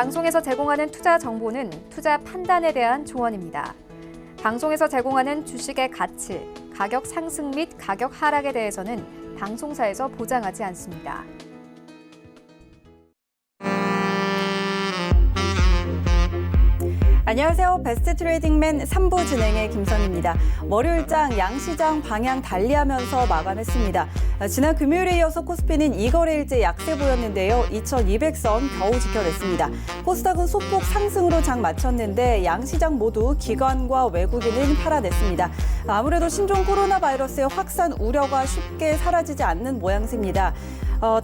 방송에서 제공하는 투자 정보는 투자 판단에 대한 조언입니다. 방송에서 제공하는 주식의 가치, 가격 상승 및 가격 하락에 대해서는 방송사에서 보장하지 않습니다. 안녕하세요. 베스트 트레이딩맨 3부 진행의 김선입니다. 월요일장 양시장 방향 달리하면서 마감했습니다. 지난 금요일에 이어서 코스피는 2거래일째 약세 보였는데요. 2200선 겨우 지켜냈습니다. 코스닥은 소폭 상승으로 장 마쳤는데 양시장 모두 기관과 외국인은 팔아냈습니다. 아무래도 신종 코로나 바이러스의 확산 우려가 쉽게 사라지지 않는 모양새입니다.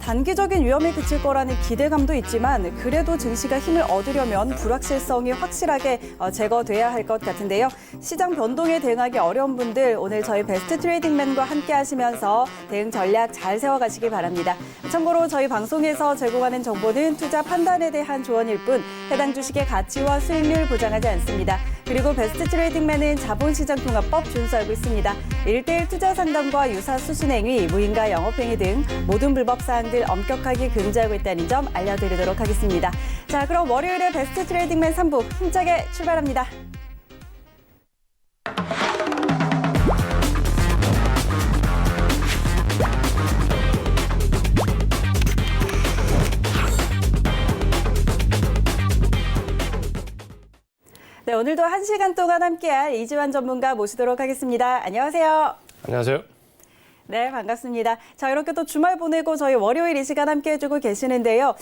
단기적인 위험이 그칠 거라는 기대감도 있지만 그래도 증시가 힘을 얻으려면 불확실성이 확실하게 제거돼야 할 것 같은데요. 시장 변동에 대응하기 어려운 분들 오늘 저희 베스트 트레이딩맨과 함께 하시면서 대응 전략 잘 세워가시기 바랍니다. 참고로 저희 방송에서 제공하는 정보는 투자 판단에 대한 조언일 뿐 해당 주식의 가치와 수익률 보장하지 않습니다. 그리고 베스트 트레이딩맨은 자본시장통합법 준수하고 있습니다. 1:1 투자 상담과 유사 수신행위, 무인가 영업행위 등 모든 불법 사항들 엄격하게 금지하고 있다는 점 알려드리도록 하겠습니다. 자, 그럼 월요일에 베스트 트레이딩맨 3부 힘차게 출발합니다. 네, 오늘도 1시간 동안 함께할 이지환 전문가 모시도록 하겠습니다. 안녕하세요. 안녕하세요. 네, 반갑습니다. 자, 이렇게 또 주말 보내고 저희 월요일 이 시간 함께 해주고 계시는데요.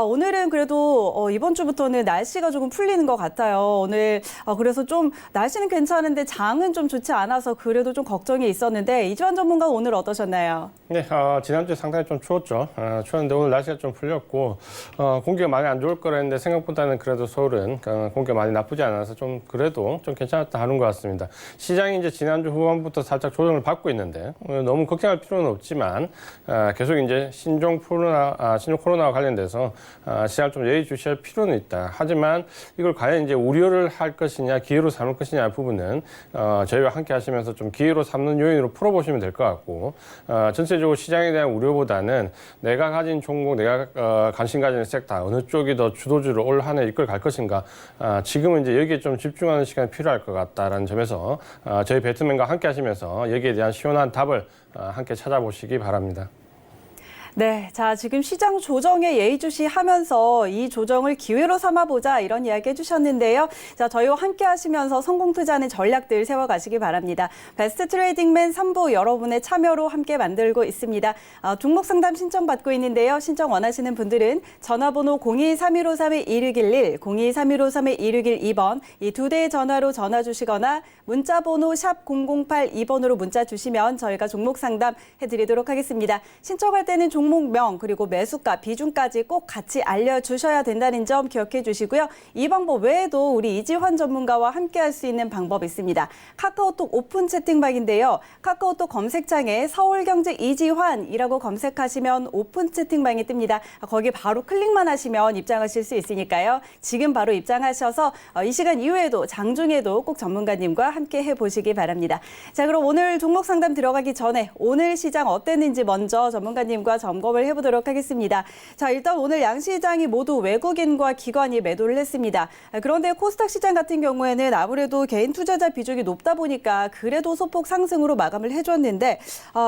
오늘은 그래도 이번 주부터는 날씨가 조금 풀리는 것 같아요. 오늘 그래서 좀 날씨는 괜찮은데 장은 좀 좋지 않아서 그래도 좀 걱정이 있었는데 이주환 전문가 오늘 어떠셨나요? 네, 지난주에 상당히 좀 추웠죠. 추웠는데 오늘 날씨가 좀 풀렸고 공기가 많이 안 좋을 거라 했는데 생각보다는 그래도 서울은 공기가 많이 나쁘지 않아서 좀 그래도 좀 괜찮았다 하는 것 같습니다. 시장이 이제 지난주 후반부터 살짝 조정을 받고 있는데 너무 걱정할 필요는 없지만 계속 이제 신종 코로나와 관련돼서 시장을 좀 예의주시할 필요는 있다. 하지만 이걸 과연 이제 우려를 할 것이냐, 기회로 삼을 것이냐 부분은 저희와 함께 하시면서 좀 기회로 삼는 요인으로 풀어보시면 될 것 같고 전체적으로 시장에 대한 우려보다는 내가 가진 종목, 내가 관심 가지는 섹터 어느 쪽이 더 주도주로 올 한 해 이끌 갈 것인가 지금은 이제 여기에 좀 집중하는 시간이 필요할 것 같다라는 점에서 저희 배트맨과 함께 하시면서 여기에 대한 시원한 답을 함께 찾아보시기 바랍니다. 네, 자 지금 시장 조정에 예의주시하면서 이 조정을 기회로 삼아보자 이런 이야기 해주셨는데요. 자 저희와 함께 하시면서 성공 투자하는 전략들 세워가시기 바랍니다. 베스트 트레이딩맨 3부 여러분의 참여로 함께 만들고 있습니다. 종목 상담 신청받고 있는데요. 신청 원하시는 분들은 전화번호 023153-2611, 023153-2612번 이 두 대의 전화로 전화 주시거나 문자번호 샵 0082번으로 문자 주시면 저희가 종목 상담 해드리도록 하겠습니다. 신청할 때는 종목명 그리고 매수가 비중까지 꼭 같이 알려주셔야 된다는 점 기억해 주시고요. 이 방법 외에도 우리 이지환 전문가와 함께 할 수 있는 방법이 있습니다. 카카오톡 오픈 채팅방인데요. 카카오톡 검색창에 서울경제 이지환이라고 검색하시면 오픈 채팅방이 뜹니다. 거기 바로 클릭만 하시면 입장하실 수 있으니까요. 지금 바로 입장하셔서 이 시간 이후에도 장중에도 꼭 전문가님과 함께 해보시기 바랍니다. 자, 그럼 오늘 종목 상담 들어가기 전에 오늘 시장 어땠는지 먼저 전문가님과 점검을 해보도록 하겠습니다. 자, 일단 오늘 양시장이 모두 외국인과 기관이 매도를 했습니다. 그런데 코스닥 시장 같은 경우에는 아무래도 개인 투자자 비중이 높다 보니까 그래도 소폭 상승으로 마감을 해줬는데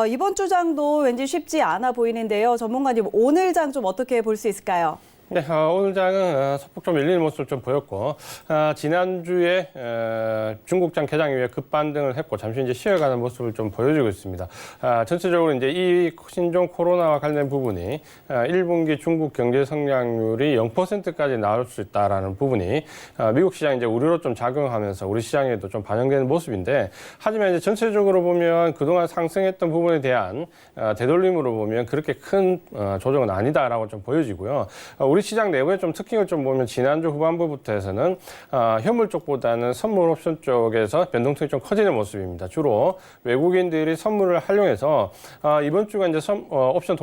이번 주장도 왠지 쉽지 않아 보이는데요. 전문가님 오늘 장 좀 어떻게 볼 수 있을까요? 네, 오늘 장은 소폭 좀 밀리는 모습을 좀 보였고, 지난주에 중국장 개장 이후에 급반등을 했고, 잠시 이제 쉬어가는 모습을 좀 보여주고 있습니다. 전체적으로 이제 이 신종 코로나와 관련 부분이 1분기 중국 경제 성장률이 0%까지 나올 수 있다라는 부분이 미국 시장 이제 우려로 좀 작용하면서 우리 시장에도 좀 반영되는 모습인데, 하지만 이제 전체적으로 보면 그동안 상승했던 부분에 대한 되돌림으로 보면 그렇게 큰 조정은 아니다라고 좀 보여지고요. 우리 시장 내부의 좀 특징을 좀 보면 지난주 후반부부터 해서는 현물 쪽보다는 선물 옵션 쪽에서 변동성이 좀 커지는 모습입니다. 주로 외국인들이 선물을 활용해서 이번 주가 이제 옵션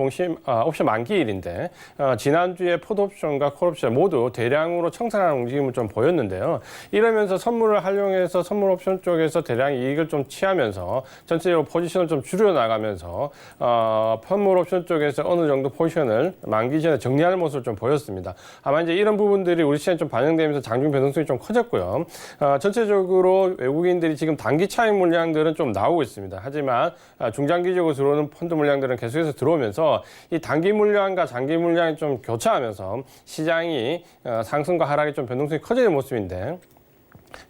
옵션 만기일인데 지난주에 풋 옵션과 콜 옵션 모두 대량으로 청산하는 움직임을 좀 보였는데요. 이러면서 선물을 활용해서 선물 옵션 쪽에서 대량 이익을 좀 취하면서 전체적으로 포지션을 좀 줄여 나가면서 선물 옵션 쪽에서 어느 정도 포지션을 만기 전에 정리하는 모습을 좀 보였습니다. 보였습니다. 아마 이제 이런 부분들이 우리 시장에 좀 반영되면서 장중 변동성이 좀 커졌고요. 전체적으로 외국인들이 지금 단기 차익 물량들은 좀 나오고 있습니다. 하지만 중장기적으로 들어오는 펀드 물량들은 계속해서 들어오면서 이 단기 물량과 장기 물량이 좀 교차하면서 시장이 상승과 하락이 좀 변동성이 커지는 모습인데,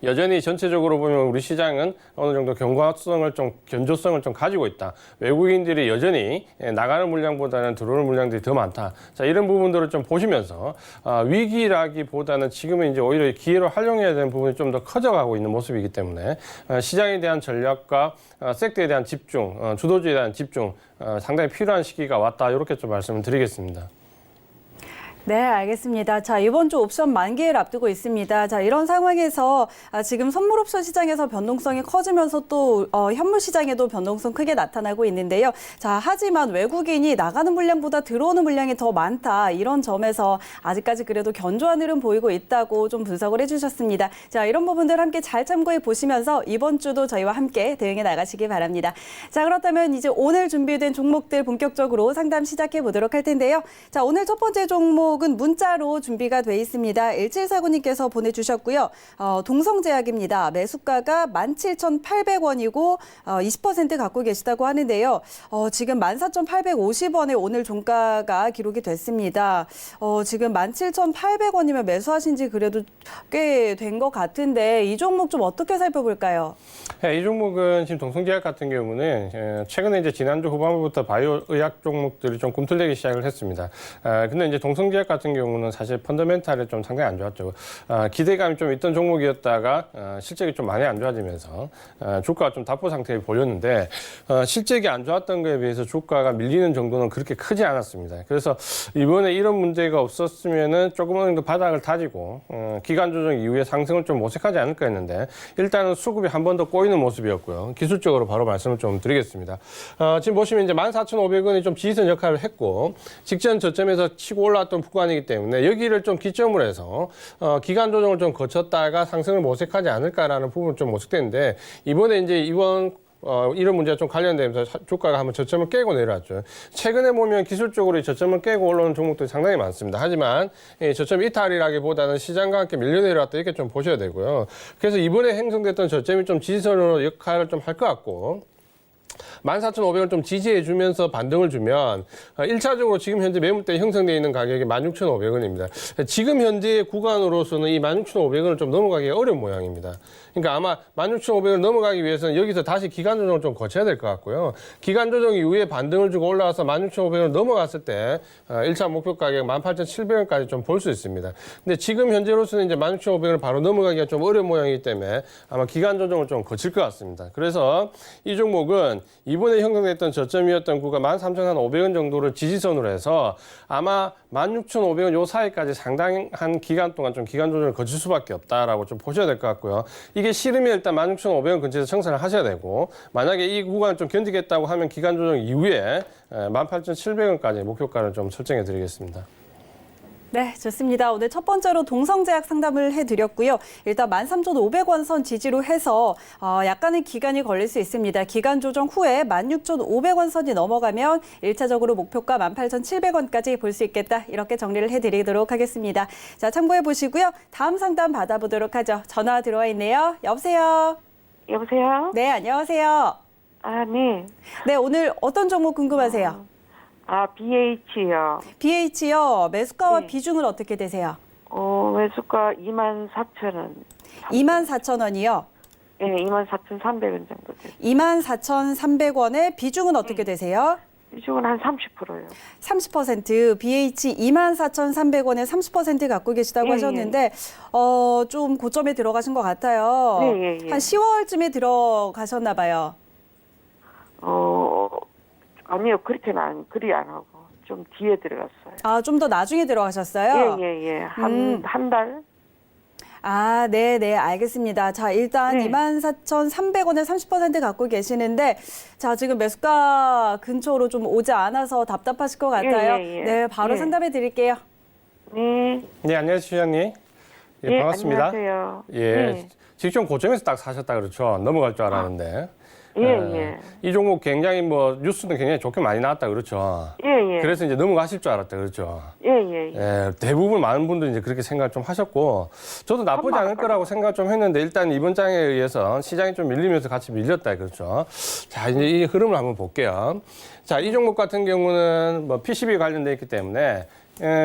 여전히 전체적으로 보면 우리 시장은 어느 정도 견조성을 좀 가지고 있다. 외국인들이 여전히 나가는 물량보다는 들어오는 물량들이 더 많다. 자, 이런 부분들을 좀 보시면서 위기라기보다는 지금은 이제 오히려 기회로 활용해야 되는 부분이 좀 더 커져가고 있는 모습이기 때문에 시장에 대한 전략과 섹터에 대한 집중, 주도주의에 대한 집중 상당히 필요한 시기가 왔다. 이렇게 좀 말씀을 드리겠습니다. 네, 알겠습니다. 자, 이번 주 옵션 만기를 앞두고 있습니다. 자, 이런 상황에서 지금 선물 옵션 시장에서 변동성이 커지면서 또 현물 시장에도 변동성 크게 나타나고 있는데요. 자, 하지만 외국인이 나가는 물량보다 들어오는 물량이 더 많다. 이런 점에서 아직까지 그래도 견조한 흐름 보이고 있다고 좀 분석을 해주셨습니다. 자, 이런 부분들 함께 잘 참고해 보시면서 이번 주도 저희와 함께 대응해 나가시기 바랍니다. 자, 그렇다면 이제 오늘 준비된 종목들 본격적으로 상담 시작해 보도록 할 텐데요. 자, 오늘 첫 번째 종목 은 문자로 준비가 돼 있습니다. 1749님께서 보내주셨고요. 동성제약입니다. 매수가가 17,800원이고 20% 갖고 계시다고 하는데요. 지금 14,850원에 오늘 종가가 기록이 됐습니다. 지금 17,800원이면 매수하신 지 그래도 꽤 된 것 같은데 이 종목 좀 어떻게 살펴볼까요? 네, 이 종목은 지금 동성제약 같은 경우는 최근에 이제 지난주 후반부부터 바이오 의약 종목들이 좀 꿈틀대기 시작을 했습니다. 근데 이제 동성제약 같은 경우는 사실 펀더멘탈이 좀 상당히 안 좋았죠. 기대감이 좀 있던 종목이었다가 실적이 좀 많이 안 좋아지면서 주가가 좀 답보 상태에 보였는데 실적이 안 좋았던 거에 비해서 주가가 밀리는 정도는 그렇게 크지 않았습니다. 그래서 이번에 이런 문제가 없었으면은 조금 어느 정도 바닥을 다지고 기간 조정 이후에 상승을 좀 모색하지 않을까 했는데 일단은 수급이 한 번 더 꼬이는 모습이었고요. 기술적으로 바로 말씀을 좀 드리겠습니다. 지금 보시면 이제 14,500원이 좀 지지선 역할을 했고 직전 저점에서 치고 올라왔던 구간이기 때문에 여기를 좀 기점으로 해서 기간 조정을 좀 거쳤다가 상승을 모색하지 않을까라는 부분은 좀 모색되는데 이번에 이제 이런 문제가 좀 관련되면서 주가가 한번 저점을 깨고 내려왔죠. 최근에 보면 기술적으로 저점을 깨고 올라오는 종목들이 상당히 많습니다. 하지만 저점 이탈이라기보다는 시장과 함께 밀려 내려왔다 이렇게 좀 보셔야 되고요. 그래서 이번에 형성됐던 저점이 좀 지지선으로 역할을 좀 할 것 같고 14,500원 좀 지지해주면서 반등을 주면 1차적으로 지금 현재 매물대 형성되어 있는 가격이 16,500원입니다. 지금 현재의 구간으로서는 이 16,500원을 좀 넘어가기가 어려운 모양입니다. 그러니까 아마 16,500원 넘어가기 위해서는 여기서 다시 기간 조정을 좀 거쳐야 될 것 같고요. 기간 조정 이후에 반등을 주고 올라와서 16,500원 넘어갔을 때 1차 목표 가격 18,700원까지 좀 볼 수 있습니다. 근데 지금 현재로서는 이제 16,500원을 바로 넘어가기가 좀 어려운 모양이기 때문에 아마 기간 조정을 좀 거칠 것 같습니다. 그래서 이 종목은 이번에 형성됐던 저점이었던 구간 13,500원 정도를 지지선으로 해서 아마 16,500원 요 사이까지 상당한 기간 동안 좀 기간 조정을 거칠 수밖에 없다라고 좀 보셔야 될 것 같고요. 이게 싫으면 일단 16,500원 근처에서 청산을 하셔야 되고 만약에 이 구간을 좀 견디겠다고 하면 기간 조정 이후에 18,700원까지 목표가를 좀 설정해 드리겠습니다. 네, 좋습니다. 오늘 첫 번째로 동성제약 상담을 해드렸고요. 일단 13,500원 선 지지로 해서 약간의 기간이 걸릴 수 있습니다. 기간 조정 후에 16,500원 선이 넘어가면 1차적으로 목표가 18,700원까지 볼 수 있겠다. 이렇게 정리를 해드리도록 하겠습니다. 자, 참고해 보시고요. 다음 상담 받아보도록 하죠. 전화 들어와 있네요. 여보세요? 여보세요? 네, 안녕하세요. 아, 네. 네, 오늘 어떤 종목 궁금하세요? BH요. BH요. 매수가와 네. 비중은 어떻게 되세요? 매수가 24,000원. 24,000원이요. 네, 24,300원 정도 돼요. 24,300원에 비중은 어떻게 되세요? 비중은 한 30%요. 30%, BH 24,300원에 30% 갖고 계시다고 예, 하셨는데, 좀 고점에 들어가신 것 같아요. 네, 예, 예. 한 10월쯤에 들어가셨나 봐요. 아니요, 그리 안 하고. 좀 뒤에 들어갔어요. 아, 좀 더 나중에 들어가셨어요? 예. 한 달? 아, 네, 알겠습니다. 자, 일단 네. 24,300원에 30% 갖고 계시는데, 자, 지금 매수가 근처로 좀 오지 않아서 답답하실 것 같아요. 예. 네, 바로 예. 상담해 드릴게요. 네. 네, 안녕하세요, 시장님. 예, 반갑습니다. 안녕하세요. 예, 네. 직전 고점에서 딱 사셨다 그렇죠. 넘어갈 줄 알았는데. 예. 이 종목 굉장히 뭐 뉴스는 굉장히 좋게 많이 나왔다 그렇죠. 예. 그래서 이제 넘어가실 줄 알았다 그렇죠. 예. 대부분 많은 분들이 이제 그렇게 생각 좀 하셨고 저도 나쁘지 않을 거라고 생각 좀 했는데 일단 이번 장에 의해서 시장이 좀 밀리면서 같이 밀렸다 그렇죠. 자 이제 이 흐름을 한번 볼게요. 자 이 종목 같은 경우는 뭐 PCB 관련돼 있기 때문에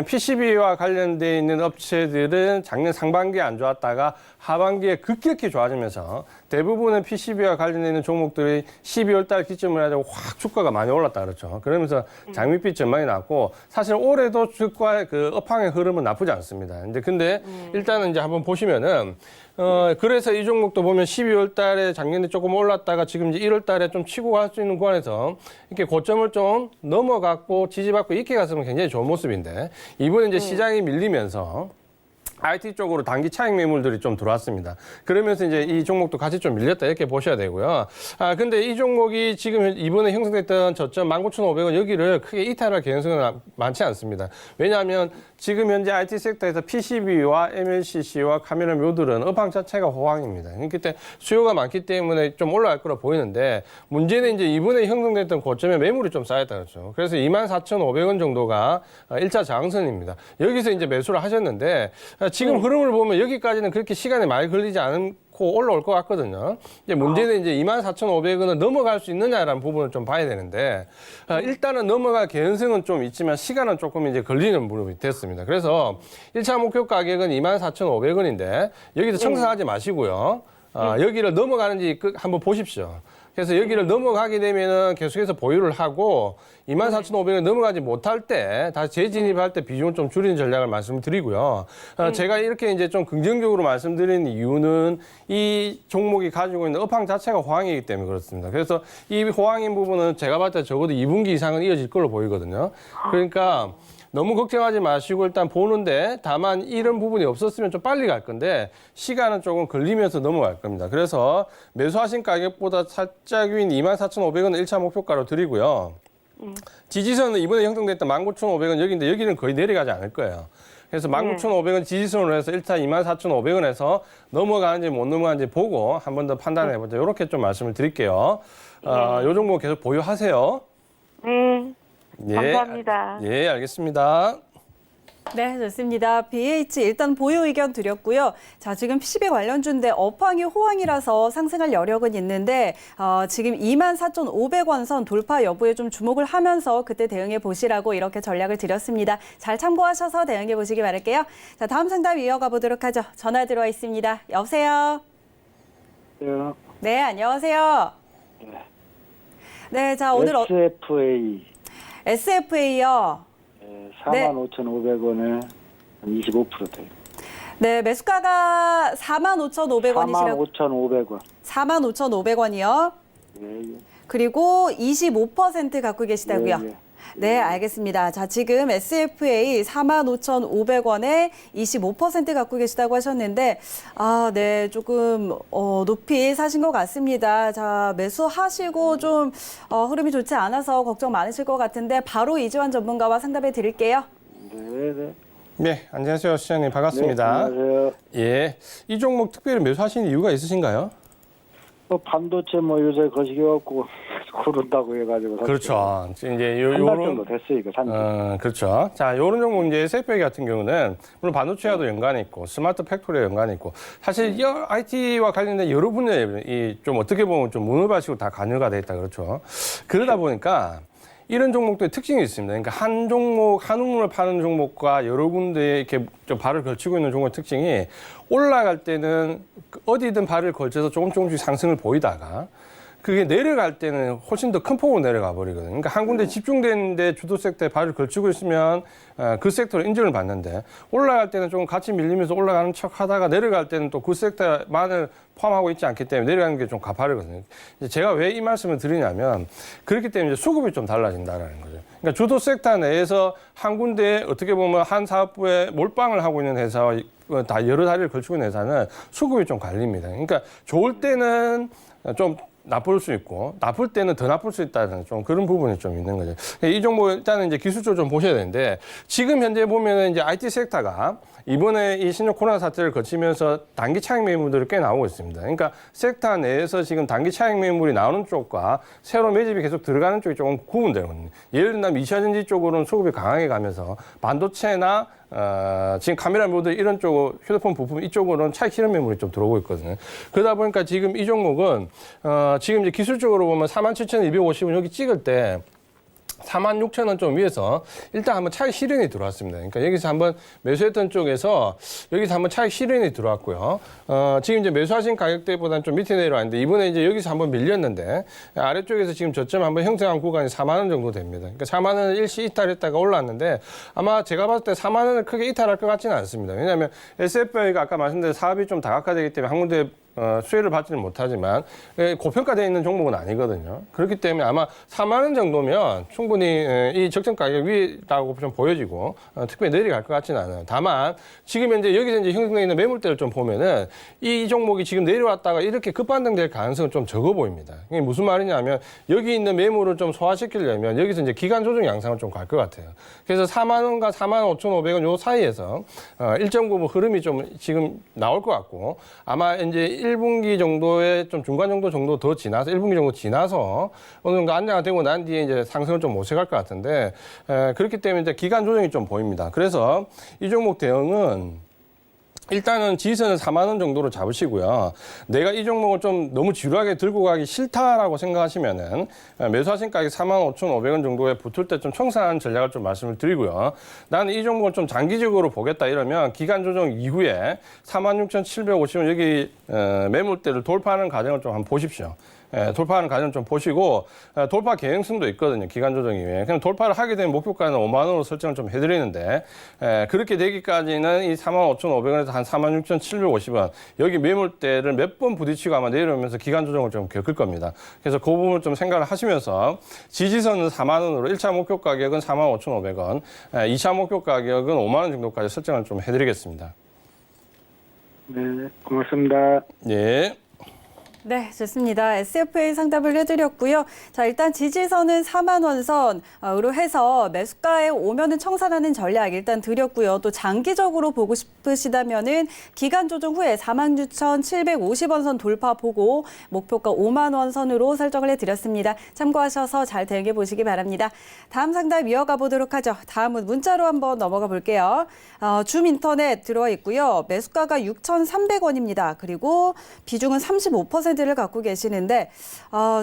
PCB와 관련돼 있는 업체들은 작년 상반기에 안 좋았다가 하반기에 급격히 좋아지면서 대부분의 PCB와 관련돼 있는 종목들이 12월 달 기점을 해가지고 확 주가가 많이 올랐다 그렇죠. 그러면서 장밋빛 전망이 나왔고 사실 올해도 주가 그 업황의 흐름은 나쁘지 않습니다. 근데 일단은 이제 한번 보시면은 그래서 이 종목도 보면 12월 달에 작년에 조금 올랐다가 지금 이제 1월 달에 좀 치고 갈 수 있는 구간에서 이렇게 고점을 좀 넘어갔고 지지받고 이렇게 갔으면 굉장히 좋은 모습인데 이번에 이제 시장이 밀리면서 IT 쪽으로 단기 차익 매물들이 좀 들어왔습니다. 그러면서 이제 이 종목도 같이 좀 밀렸다 이렇게 보셔야 되고요. 근데 이 종목이 지금 이번에 형성됐던 저점 19,500원 여기를 크게 이탈할 개연성은 많지 않습니다. 왜냐하면 지금 현재 IT 섹터에서 PCB와 MLCC와 카메라 묘들은 업황 자체가 호황입니다. 그때 수요가 많기 때문에 좀 올라갈 거라 보이는데 문제는 이제 이번에 형성됐던 고점에 매물이 좀 쌓였다 그렇죠. 그래서 24,500원 정도가 1차 저항선입니다. 여기서 이제 매수를 하셨는데 지금 흐름을 보면 여기까지는 그렇게 시간이 많이 걸리지 않고 올라올 것 같거든요. 이제 문제는 이제 24,500원을 넘어갈 수 있느냐라는 부분을 좀 봐야 되는데 일단은 넘어갈 개연성은 좀 있지만 시간은 조금 이제 걸리는 부분이 됐습니다. 그래서 1차 목표 가격은 24,500원인데 여기서 청산하지 마시고요. 여기를 넘어가는지 한번 보십시오. 그래서 여기를 넘어가게 되면은 계속해서 보유를 하고 24,500원 넘어가지 못할 때 다시 재진입할 때 비중을 좀 줄이는 전략을 말씀드리고요. 제가 이렇게 이제 좀 긍정적으로 말씀드리는 이유는 이 종목이 가지고 있는 업황 자체가 호황이기 때문에 그렇습니다. 그래서 이 호황인 부분은 제가 봤을 때 적어도 2분기 이상은 이어질 걸로 보이거든요. 그러니까 너무 걱정하지 마시고 일단 보는데 다만 이런 부분이 없었으면 좀 빨리 갈 건데 시간은 조금 걸리면서 넘어갈 겁니다. 그래서 매수하신 가격보다 살짝 위인 24,500원을 1차 목표가로 드리고요. 지지선은 이번에 형성됐던 19,500원 여기인데 여기는 거의 내려가지 않을 거예요. 그래서 19,500원 지지선으로 해서 1차 24,500원에서 넘어가는지 못 넘어가는지 보고 한 번 더 판단해보자. 이렇게 좀 말씀을 드릴게요. 요 종목 계속 보유하세요. 네. 감사합니다. 예, 알겠습니다. 네, 좋습니다. BH 일단 보유 의견 드렸고요. 자, 지금 PCB 관련주인데 업황이 호황이라서 상승할 여력은 있는데 지금 24,500원 선 돌파 여부에 좀 주목을 하면서 그때 대응해 보시라고 이렇게 전략을 드렸습니다. 잘 참고하셔서 대응해 보시기 바랄게요. 자, 다음 상담 이어가 보도록 하죠. 전화 들어와 있습니다. 여보세요? 네, 안녕하세요. 네, 자, 오늘 SFA요. 45,500원에 25% 돼요. 네, 매수가가 45,500원이시라고. 45,500원. 45,500원이요. 예. 그리고 25% 갖고 계시다고요. 예. 네, 알겠습니다. 자, 지금 SFA 45,500원에 25% 갖고 계시다고 하셨는데, 네, 조금 높이 사신 것 같습니다. 자, 매수하시고 좀 흐름이 좋지 않아서 걱정 많으실 것 같은데 바로 이지환 전문가와 상담해 드릴게요. 네. 네, 안녕하세요, 시장님 반갑습니다. 네, 안녕하세요. 예, 이 종목 특별히 매수하시는 이유가 있으신가요? 반도체 요새 거시기갖고 구른다고 해가지고. 그렇죠. 이제 한 달 정도 됐어요, 이거 산지. 그렇죠. 자, 요런 종목 이제 SFA 같은 경우는 물론 반도체와도 연관이 있고 스마트 팩토리와 연관이 있고 사실 IT와 관련된 여러 분야에 좀 어떻게 보면 좀 문어발식으로 다 관여가 돼 있다 그렇죠. 그러다 보니까 이런 종목들의 특징이 있습니다. 그러니까 한 종목, 한 우물을 파는 종목과 여러 군데에 이렇게 좀 발을 걸치고 있는 종목의 특징이 올라갈 때는 어디든 발을 걸쳐서 조금씩 상승을 보이다가 그게 내려갈 때는 훨씬 더 큰 폭으로 내려가 버리거든요. 그러니까 한 군데 집중되는데 주도 섹터에 발을 걸치고 있으면 그 섹터로 인정을 받는데 올라갈 때는 조금 같이 밀리면서 올라가는 척 하다가 내려갈 때는 또 그 섹터만을 포함하고 있지 않기 때문에 내려가는 게 좀 가파르거든요. 제가 왜 이 말씀을 드리냐면 그렇기 때문에 이제 수급이 좀 달라진다라는 거죠. 그러니까 주도 섹터 내에서 한 군데에 어떻게 보면 한 사업부에 몰빵을 하고 있는 회사와 다 여러 다리를 걸치고 있는 회사는 수급이 좀 갈립니다. 그러니까 좋을 때는 좀 나쁠 수 있고 나쁠 때는 더 나쁠 수 있다는 좀 그런 부분이 좀 있는 거죠. 이 종목 일단은 이제 기술적으로 좀 보셔야 되는데 지금 현재 보면은 이제 IT 섹터가 이번에 이 신종 코로나 사태를 거치면서 단기 차익 매물들이 꽤 나오고 있습니다. 그러니까 섹터 내에서 지금 단기 차익 매물이 나오는 쪽과 새로 매집이 계속 들어가는 쪽이 조금 구분되거든요. 예를 들면 2차전지 쪽으로는 수급이 강하게 가면서 반도체나 지금 카메라 모듈 이런 쪽 휴대폰 부품 이쪽으로는 차익 실현 매물이 좀 들어오고 있거든요. 그러다 보니까 지금 이 종목은 지금 이제 기술적으로 보면 47,250원 여기 찍을 때 46,000원 좀 위에서 일단 한번 차익 실현이 들어왔습니다. 그러니까 여기서 한번 매수했던 쪽에서 여기서 한번 차익 실현이 들어왔고요. 지금 이제 매수하신 가격대보다는 좀 밑에 내려왔는데 이번에 이제 여기서 한번 밀렸는데 아래쪽에서 지금 저점 한번 형성한 구간이 4만 원 정도 됩니다. 그러니까 4만 원을 일시 이탈했다가 올랐는데 아마 제가 봤을 때 4만 원을 크게 이탈할 것 같지는 않습니다. 왜냐하면 SFI가 아까 말씀드린 사업이 좀 다각화되기 때문에 한 군데 수혜를 받지는 못하지만 고평가되어 있는 종목은 아니거든요. 그렇기 때문에 아마 4만 원 정도면 충분히 이 적정 가격 위라고 좀 보여지고 특별히 내려갈 것 같지는 않아요. 다만 지금 현재 여기서 이제 형성되어 있는 매물대를 좀 보면은 이 종목이 지금 내려왔다가 이렇게 급반등될 가능성은 좀 적어 보입니다. 이게 무슨 말이냐면 여기 있는 매물을 좀 소화시키려면 여기서 이제 기간 조정 양상을 좀 갈 것 같아요. 그래서 4만 원과 4만 5,500원 요 사이에서 일정 부분 흐름이 좀 지금 나올 것 같고 아마 이제 1분기 정도의 좀 중간 정도 더 지나서 1분기 정도 지나서 어느 정도 안정화되고 난 뒤에 이제 상승을 좀 모색할 것 같은데 그렇기 때문에 이제 기간 조정이 좀 보입니다. 그래서 이 종목 대응은 일단은 지지선은 4만 원 정도로 잡으시고요. 내가 이 종목을 좀 너무 지루하게 들고 가기 싫다라고 생각하시면은 매수하신 가격 4만 5,500원 정도에 붙을 때 좀 청산하는 전략을 좀 말씀을 드리고요. 나는 이 종목을 좀 장기적으로 보겠다 이러면 기간 조정 이후에 46,750원 여기 매물대를 돌파하는 과정을 좀 한번 보십시오. 돌파하는 과정 좀 보시고 돌파 개연성도 있거든요. 기간 조정 이후에. 그럼 돌파를 하게 되면 목표가는 5만 원으로 설정을 좀 해드리는데 그렇게 되기까지는 이 45,500원에서 한 46,750원 여기 매물대를 몇 번 부딪히고 아마 내려오면서 기간 조정을 좀 겪을 겁니다. 그래서 그 부분을 좀 생각을 하시면서 지지선은 4만 원으로 1차 목표 가격은 45,500원, 2차 목표 가격은 5만 원 정도까지 설정을 좀 해드리겠습니다. 네, 고맙습니다. 예. 네, 좋습니다. SFA 상담을 해드렸고요. 자, 일단 지지선은 4만 원 선으로 해서 매수가에 오면은 청산하는 전략 일단 드렸고요. 또 장기적으로 보고 싶으시다면은 기간 조정 후에 46,750원 선 돌파 보고 목표가 5만 원 선으로 설정을 해드렸습니다. 참고하셔서 잘 대응해 보시기 바랍니다. 다음 상담 이어가 보도록 하죠. 다음은 문자로 한번 넘어가 볼게요. 줌 인터넷 들어와 있고요. 매수가가 6,300원입니다. 그리고 비중은 35%를 갖고 계시는데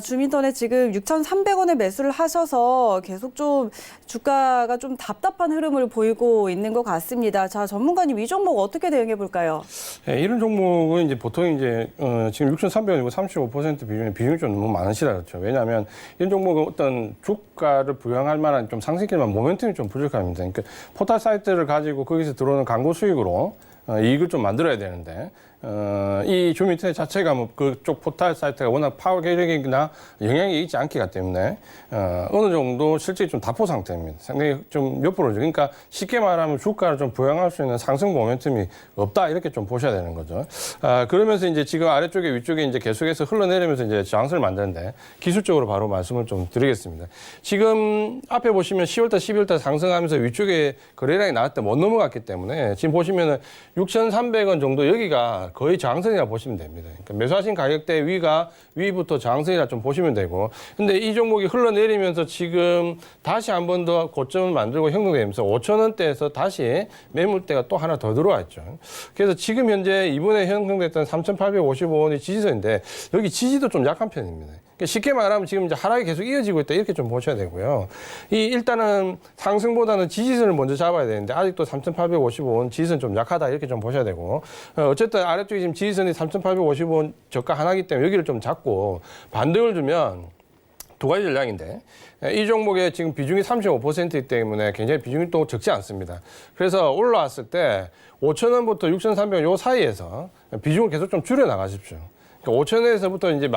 줌인터넷 지금 6,300원에 매수를 하셔서 계속 좀 주가가 좀 답답한 흐름을 보이고 있는 것 같습니다. 자, 전문가님 이 종목 어떻게 대응해 볼까요? 네, 이런 종목은 이제 보통 이제 지금 6,300원이고 35% 비중이 좀 너무 많으시라 그렇죠. 왜냐하면 이런 종목은 어떤 주가를 부양할 만한 좀 상승기만 모멘텀이 좀 부족합니다. 그러니까 포털 사이트를 가지고 거기서 들어오는 광고 수익으로 이익을 좀 만들어야 되는데 이 줌 인터넷 자체가 뭐 그쪽 포털 사이트가 워낙 파괴력이나 영향이 있지 않기 때문에 어느 정도 실제 좀 다포 상태입니다. 상당히 좀 몇 프로죠. 그러니까 쉽게 말하면 주가를 좀 부양할 수 있는 상승 모멘텀이 없다 이렇게 좀 보셔야 되는 거죠. 그러면서 이제 지금 아래쪽에 위쪽에 이제 계속해서 흘러내리면서 이제 저항선을 만드는데 기술적으로 바로 말씀을 좀 드리겠습니다. 지금 앞에 보시면 10월달, 12월달 상승하면서 위쪽에 거래량이 나왔을 때 못 넘어갔기 때문에 지금 보시면은 6,300원 정도 여기가 거의 저항선이라 보시면 됩니다. 그러니까 매수하신 가격대 위부터 저항선이라 좀 보시면 되고. 근데 이 종목이 흘러내리면서 지금 다시 한 번 더 고점을 만들고 형성되면서 5,000원대에서 다시 매물대가 또 하나 더 들어와 있죠. 그래서 지금 현재 이번에 형성됐던 3,855원이 지지선인데 여기 지지도 좀 약한 편입니다. 쉽게 말하면 지금 이제 하락이 계속 이어지고 있다 이렇게 좀 보셔야 되고요. 일단은 상승보다는 지지선을 먼저 잡아야 되는데 아직도 3,855원 지지선 좀 약하다 이렇게 좀 보셔야 되고 어쨌든 아래쪽에 지금 지지선이 3,855원 저가 하나이기 때문에 여기를 좀 잡고 반등을 주면 두 가지 전략인데 이 종목의 지금 비중이 35%이기 때문에 굉장히 비중이 또 적지 않습니다. 그래서 올라왔을 때 5,000원부터 6,300원 요 사이에서 비중을 계속 좀 줄여 나가십시오. 그러니까 5,000원에서부터 이제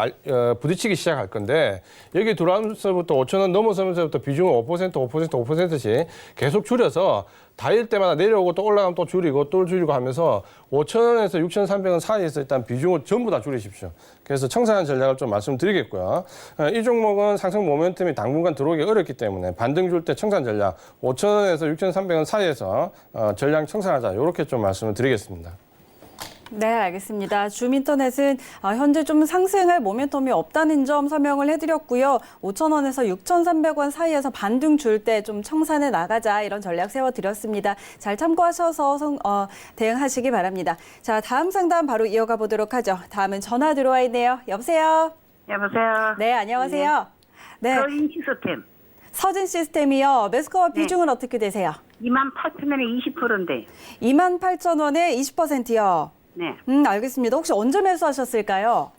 부딪히기 시작할 건데 여기 들어오면서부터 5,000원 넘어서면서부터 비중을 5%, 5%, 5%씩 계속 줄여서 다일 때마다 내려오고 또 올라가면 또 줄이고 또 줄이고 하면서 5,000원에서 6,300원 사이에서 일단 비중을 전부 다 줄이십시오. 그래서 청산한 전략을 좀 말씀드리겠고요. 이 종목은 상승 모멘텀이 당분간 들어오기 어렵기 때문에 반등 줄 때 청산 전략 5,000원에서 6,300원 사이에서 전량 청산하자 이렇게 좀 말씀을 드리겠습니다. 네, 알겠습니다. 줌인터넷은 현재 좀 상승할 모멘텀이 없다는 점 설명을 해드렸고요. 5,000원에서 6,300원 사이에서 반등 줄 때 좀 청산해 나가자 이런 전략 세워드렸습니다. 잘 참고하셔서 대응하시기 바랍니다. 자, 다음 상담 바로 이어가 보도록 하죠. 다음은 전화 들어와 있네요. 여보세요? 여보세요. 네, 안녕하세요. 네, 서인 시스템 서진 시스템이요. 매수가와 비중은 어떻게 되세요? 28,000원에 20%인데. 28,000원에 20%요. 네. 알겠습니다. 혹시 언제 매수하셨을까요?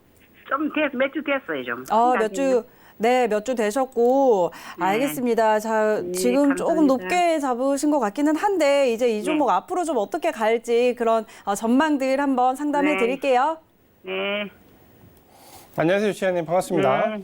몇 주 됐어요, 좀. 몇 주 되셨고, 네. 알겠습니다. 자, 네, 지금 조금 감사합니다. 높게 잡으신 것 같기는 한데, 이제 이 종목 앞으로 좀 어떻게 갈지 그런 전망들 한번 상담해 네. 드릴게요. 네. 안녕하세요, 시아님 반갑습니다. 네.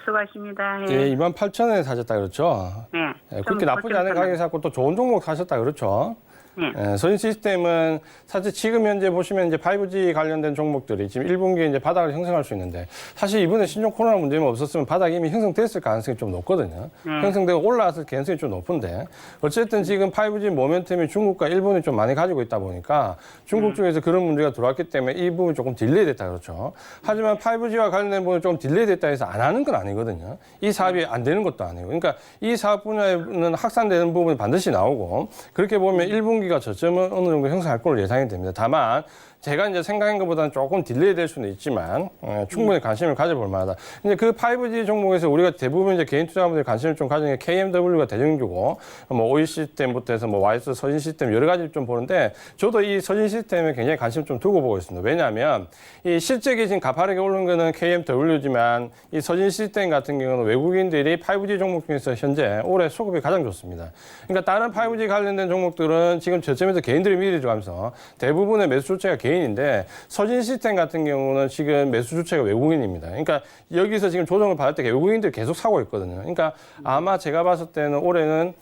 수고하십니다. 예, 28,000원에 사셨다 그렇죠? 네. 예, 그렇게 나쁘지 않은 가격에 샀고 또 좋은 종목 사셨다 그렇죠? 네. 서진 시스템은 사실 지금 현재 보시면 이제 5G 관련된 종목들이 지금 1분기에 이제 바닥을 형성할 수 있는데 사실 이번에 신종 코로나 문제만 없었으면 바닥이 이미 형성됐을 가능성이 좀 높거든요. 형성되고 올라왔을 가능성이 좀 높은데 어쨌든 지금 5G 모멘텀이 중국과 일본이 좀 많이 가지고 있다 보니까 중국 쪽에서 그런 문제가 들어왔기 때문에 이 부분이 조금 딜레이 됐다 그렇죠. 하지만 5G와 관련된 부분이 좀 딜레이 됐다 해서 안 하는 건 아니거든요. 이 사업이 안 되는 것도 아니고. 그러니까 이 사업 분야에는 확산되는 부분이 반드시 나오고 그렇게 보면 1분기가 저점은 어느 정도 형성할 걸로 예상이 됩니다. 다만 제가 이제 생각한 것보다는 조금 딜레이 될 수는 있지만 충분히 관심을 가져볼 만하다. 이제 그 5G 종목에서 우리가 대부분 이제 개인 투자자분들이 관심을 좀 가지는 게 KMW가 대중주고 뭐 오일 시스템부터 해서 뭐 YS 서진 시스템 여러 가지 좀 보는데 저도 이 서진 시스템에 굉장히 관심 좀 두고 보고 있습니다. 왜냐하면 이 실적이 지금 가파르게 오른 거는 KMW지만 이 서진 시스템 같은 경우는 외국인들이 5G 종목 중에서 현재 올해 수급이 가장 좋습니다. 그러니까 다른 5G 관련된 종목들은 지금 저점에서 개인들이 미리 들어가면서 대부분의 매수 주체가 개인인데 서진 시스템 같은 경우는 지금 매수 주체가 외국인입니다. 그러니까 여기서 지금 조정을 받을 때 외국인들이 계속 사고 있거든요. 그러니까 아마 제가 봤을 때는 올해는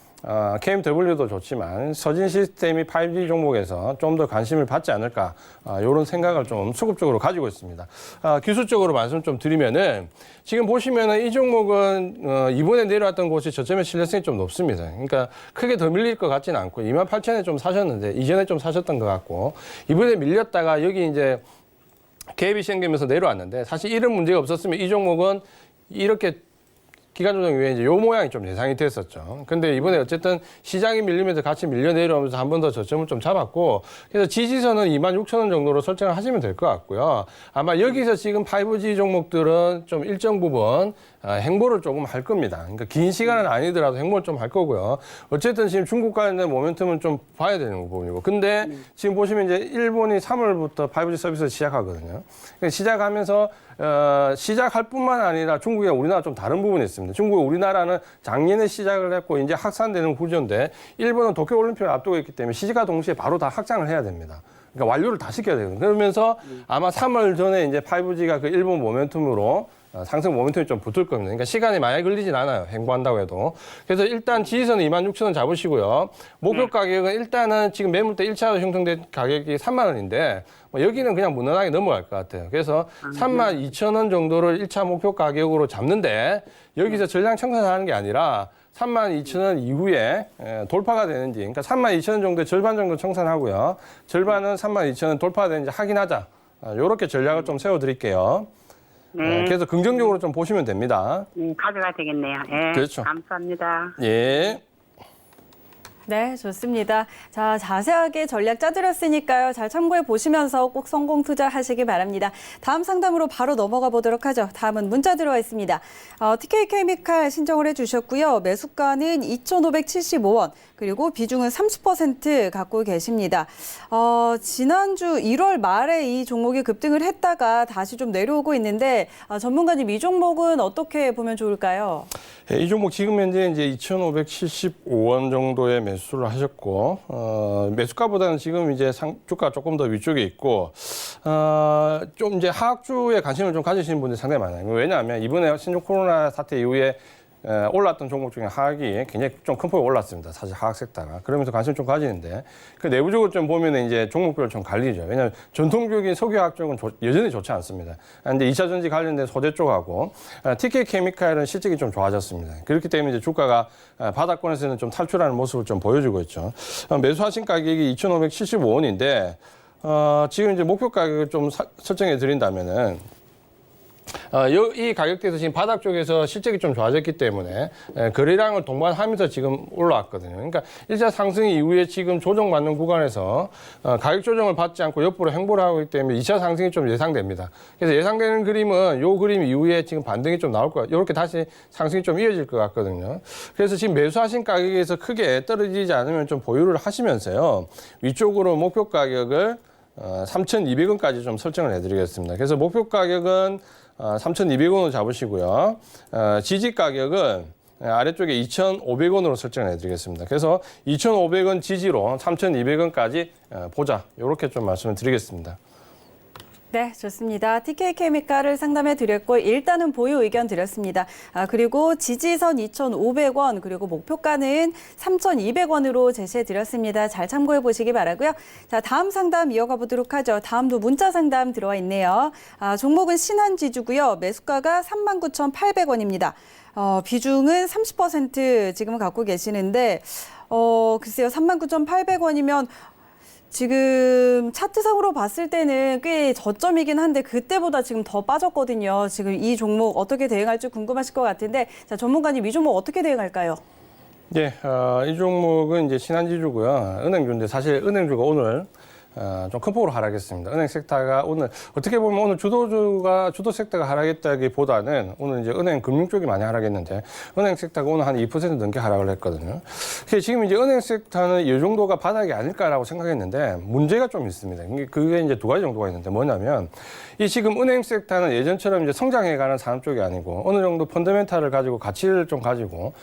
KMW도 좋지만 서진 시스템이 5G 종목에서 좀 더 관심을 받지 않을까 이런 생각을 좀 수급적으로 가지고 있습니다. 기술적으로 말씀 좀 드리면은 지금 보시면은 이 종목은 이번에 내려왔던 곳이 저점의 신뢰성이 좀 높습니다. 그러니까 크게 더 밀릴 것 같지는 않고 28,000원에 좀 사셨는데 이전에 좀 사셨던 것 같고 이번에 밀렸다가 여기 이제 갭이 생기면서 내려왔는데 사실 이런 문제가 없었으면 이 종목은 이렇게 기간 조정 이후에 이제 요 모양이 좀 예상이 됐었죠. 근데 이번에 어쨌든 시장이 밀리면서 같이 밀려 내려오면서 한 번 더 저점을 좀 잡았고 그래서 지지선은 26,000원 정도로 설정을 하시면 될 것 같고요. 아마 여기서 지금 5G 종목들은 좀 일정 부분 행보를 조금 할 겁니다. 그러니까 긴 시간은 아니더라도 행보를 좀 할 거고요. 어쨌든 지금 중국 관련된 모멘텀은 좀 봐야 되는 부분이고. 근데 지금 보시면 이제 일본이 3월부터 5G 서비스를 시작하거든요. 그러니까 시작하면서 시작할 뿐만 아니라 중국이랑 우리나라 좀 다른 부분이 있습니다. 중국, 우리나라는 작년에 시작을 했고 이제 확산되는 구조인데 일본은 도쿄올림픽을 앞두고 있기 때문에 시기가 동시에 바로 다 확장을 해야 됩니다. 그러니까 완료를 다 시켜야 되거든요. 그러면서 아마 3월 전에 이제 5G가 그 일본 모멘텀으로 상승 모멘텀이 좀 붙을 겁니다. 그러니까 시간이 많이 걸리진 않아요. 행보한다고 해도. 그래서 일단 지지선은 26,000원 잡으시고요. 목표 가격은 일단은 지금 매물대 1차로 형성된 가격이 3만 원인데 뭐 여기는 그냥 무난하게 넘어갈 것 같아요. 그래서 32,000원 정도를 1차 목표 가격으로 잡는데 여기서 전량 청산하는 게 아니라 32,000원 이후에 돌파가 되는지, 그러니까 32,000원 정도의 절반 정도 청산하고요. 절반은 32,000원 돌파가 되는지 확인하자. 이렇게 전략을 좀 세워드릴게요. 그래서 긍정적으로 좀 보시면 됩니다. 가져가야 되겠네요. 예. 그렇죠. 감사합니다. 예. 네, 좋습니다. 자, 자세하게 전략 짜드렸으니까요. 잘 참고해 보시면서 꼭 성공 투자하시기 바랍니다. 다음 상담으로 바로 넘어가 보도록 하죠. 다음은 문자 들어와 있습니다. TK 케미칼 신청을 해주셨고요. 매수가는 2,575원, 그리고 비중은 30% 갖고 계십니다. 지난주 1월 말에 이 종목이 급등을 했다가 다시 좀 내려오고 있는데 전문가님 이 종목은 어떻게 보면 좋을까요? 이 종목 지금 현재 이제 2,575원 정도의 매수를 하셨고, 매수가보다는 지금 이제 주가 조금 더 위쪽에 있고, 좀 이제 하락주에 관심을 좀 가지시는 분들이 상당히 많아요. 왜냐하면 이번에 신종 코로나 사태 이후에 올랐던 종목 중에 하락이 굉장히 좀 큰 폭이 올랐습니다. 사실 하락 섹터가. 그러면서 관심 좀 가지는데, 그 내부적으로 좀 보면은 이제 종목별로 좀 갈리죠. 왜냐하면 전통적인 석유화학 쪽은 여전히 좋지 않습니다. 근데 2차 전지 관련된 소재 쪽하고 TK 케미칼은 실적이 좀 좋아졌습니다. 그렇기 때문에 이제 주가가 바닥권에서는 좀 탈출하는 모습을 좀 보여주고 있죠. 매수하신 가격이 2,575원인데, 지금 이제 목표 가격을 좀 설정해 드린다면은, 이 가격대에서 지금 바닥 쪽에서 실적이 좀 좋아졌기 때문에 거래량을 동반하면서 지금 올라왔거든요. 그러니까 1차 상승 이후에 지금 조정받는 구간에서 가격 조정을 받지 않고 옆으로 행보를 하고 있기 때문에 2차 상승이 좀 예상됩니다. 그래서 예상되는 그림은 이 그림 이후에 지금 반등이 좀 나올 것 같아요. 이렇게 다시 상승이 좀 이어질 것 같거든요. 그래서 지금 매수하신 가격에서 크게 떨어지지 않으면 좀 보유를 하시면서요. 위쪽으로 목표 가격을 3,200원까지 좀 설정을 해드리겠습니다. 그래서 목표 가격은 3,200원으로 잡으시고요. 지지 가격은 아래쪽에 2,500원으로 설정을 해드리겠습니다. 그래서 2,500원 지지로 3,200원까지 보자. 이렇게 좀 말씀을 드리겠습니다. 네, 좋습니다. TK 케미칼을 상담해 드렸고 일단은 보유 의견 드렸습니다. 그리고 지지선 2,500원 그리고 목표가는 3,200원으로 제시해 드렸습니다. 잘 참고해 보시기 바라고요. 자, 다음 상담 이어가 보도록 하죠. 다음도 문자 상담 들어와 있네요. 종목은 신한지주고요. 매수가가 39,800원입니다. 비중은 30% 지금 갖고 계시는데 글쎄요. 39,800원이면 지금 차트상으로 봤을 때는 꽤 저점이긴 한데 그때보다 지금 더 빠졌거든요. 지금 이 종목 어떻게 대응할지 궁금하실 것 같은데 자, 전문가님 이 종목 어떻게 대응할까요? 네, 이 종목은 이제 신한지주고요. 은행주인데 사실 은행주가 오늘 좀 큰 폭으로 하락했습니다. 은행 섹터가 오늘 어떻게 보면 오늘 주도 섹터가 하락했다기보다는 오늘 이제 은행 금융 쪽이 많이 하락했는데 은행 섹터가 오늘 한 2% 넘게 하락을 했거든요. 그래서 지금 이제 은행 섹터는 이 정도가 바닥이 아닐까라고 생각했는데 문제가 좀 있습니다. 그게 이제 두 가지 정도가 있는데 뭐냐면 이 지금 은행 섹터는 예전처럼 이제 성장해가는 산업 쪽이 아니고 어느 정도 펀더멘탈을 가지고 가치를 좀 가지고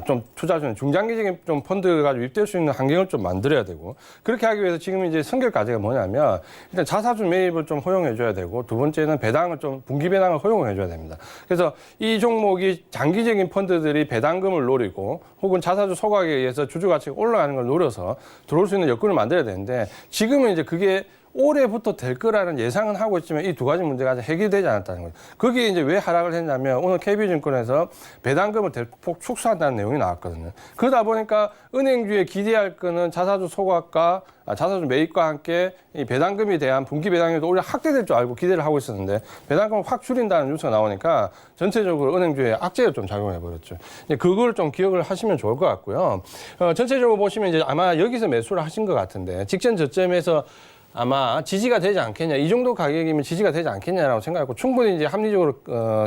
좀 투자 중 중장기적인 좀 펀드가 가지고 입될 수 있는 환경을 좀 만들어야 되고 그렇게 하기 위해서 지금 이제 선결 과제가 뭐냐면 일단 자사주 매입을 좀 허용해 줘야 되고 두 번째는 배당을 좀 분기 배당을 허용해 줘야 됩니다. 그래서 이 종목이 장기적인 펀드들이 배당금을 노리고 혹은 자사주 소각에 의해서 주주 가치가 올라가는 걸 노려서 들어올 수 있는 여건을 만들어야 되는데 지금은 이제 그게 올해부터 될 거라는 예상은 하고 있지만 이 두 가지 문제가 아직 해결되지 않았다는 거죠. 거기에 이제 왜 하락을 했냐면 오늘 KB증권에서 배당금을 대폭 축소한다는 내용이 나왔거든요. 그러다 보니까 은행주에 기대할 거는 자사주 소각과 자사주 매입과 함께 이 배당금에 대한 분기 배당률도 오히려 확대될 줄 알고 기대를 하고 있었는데 배당금을 확 줄인다는 뉴스가 나오니까 전체적으로 은행주에 악재가 좀 작용해버렸죠. 그걸 좀 기억을 하시면 좋을 것 같고요. 전체적으로 보시면 이제 아마 여기서 매수를 하신 것 같은데 직전 저점에서 아마 지지가 되지 않겠냐, 이 정도 가격이면 지지가 되지 않겠냐라고 생각하고 충분히 이제 합리적으로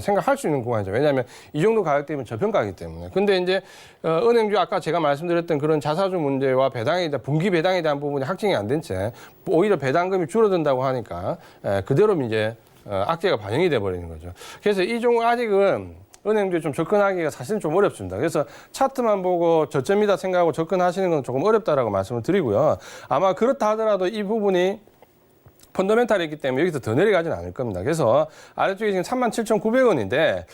생각할 수 있는 구간이죠. 왜냐하면 이 정도 가격대면 저평가이기 때문에. 근데 이제 은행주 아까 제가 말씀드렸던 그런 자사주 문제와 배당에 대한 분기 배당에 대한 부분이 확정이 안 된 채 오히려 배당금이 줄어든다고 하니까 그대로 이제 악재가 반영이 돼 버리는 거죠. 그래서 이 종목 아직은 은행주에 좀 접근하기가 사실은 좀 어렵습니다. 그래서 차트만 보고 저점이다 생각하고 접근하시는 건 조금 어렵다라고 말씀을 드리고요. 아마 그렇다 하더라도 이 부분이 펀더멘탈이 있기 때문에 여기서 더 내려가지는 않을 겁니다. 그래서 아래쪽에 지금 37,900원인데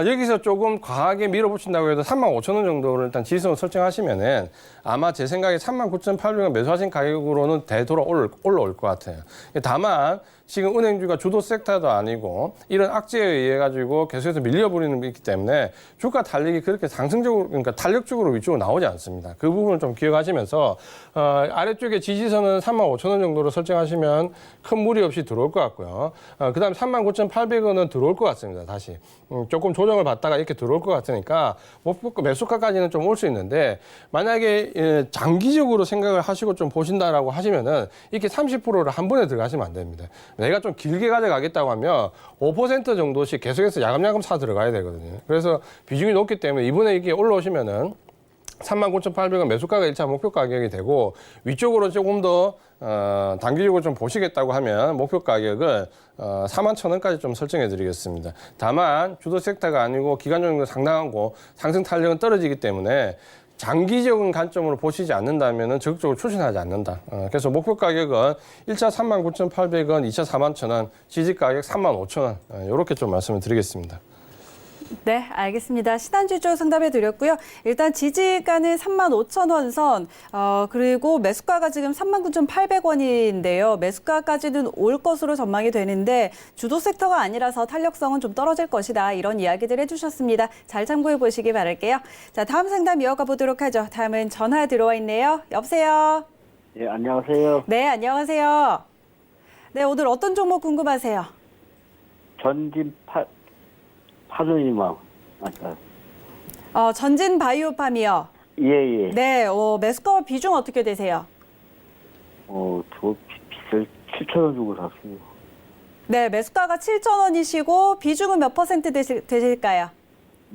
여기서 조금 과하게 밀어붙인다고 해도 35,000원 정도를 일단 지지선을 설정하시면은 아마 제 생각에 39,800원 매수하신 가격으로는 되돌아 올라올 것 같아요. 다만 지금 은행주가 주도 섹터도 아니고 이런 악재에 의해 가지고 계속해서 밀려버리는 게 있기 때문에 주가 달리기 그렇게 상승적으로 그러니까 탄력적으로 위쪽으로 나오지 않습니다. 그 부분을 좀 기억하시면서 아래쪽에 지지선은 35,000원 정도로 설정하시면 큰 무리 없이 들어올 것 같고요. 그다음에 39,800원은 들어올 것 같습니다. 다시 조금 조정을 받다가 이렇게 들어올 것 같으니까 목표 매수가까지는 좀 올 수 있는데 만약에 장기적으로 생각을 하시고 좀 보신다라고 하시면은 이렇게 30%를 한 번에 들어가시면 안 됩니다. 내가 좀 길게 가져가겠다고 하면 5% 정도씩 계속해서 야금야금 사 들어가야 되거든요. 그래서 비중이 높기 때문에 이번에 이게 올라오시면은 39,800원 매수가가 1차 목표 가격이 되고 위쪽으로 조금 더 단기적으로 좀 보시겠다고 하면 목표 가격을 41,000원까지 좀 설정해 드리겠습니다. 다만 주도 섹터가 아니고 기간 정도 상당하고 상승 탄력은 떨어지기 때문에 장기적인 관점으로 보시지 않는다면 적극적으로 추진하지 않는다. 그래서 목표 가격은 1차 39,800원, 2차 41,000원, 지지 가격 35,000원 이렇게 좀 말씀을 드리겠습니다. 네, 알겠습니다. 신한주 쪽 상담해 드렸고요. 일단 지지가는 35,000원 선, 그리고 매수가가 지금 39,800원인데요. 매수가까지는 올 것으로 전망이 되는데 주도 섹터가 아니라서 탄력성은 좀 떨어질 것이다. 이런 이야기들 해주셨습니다. 잘 참고해 보시기 바랄게요. 자, 다음 상담 이어가 보도록 하죠. 다음은 전화 들어와 있네요. 여보세요? 예, 안녕하세요. 네, 안녕하세요. 네, 오늘 어떤 종목 궁금하세요? 전진 파도니망. 전진 바이오팜이요. 예, 예. 네, 매수가와 비중 어떻게 되세요? 저 비쌀 7,000원 주고 샀어요. 네, 매수가가 7,000원이시고 비중은 몇 퍼센트 되실까요?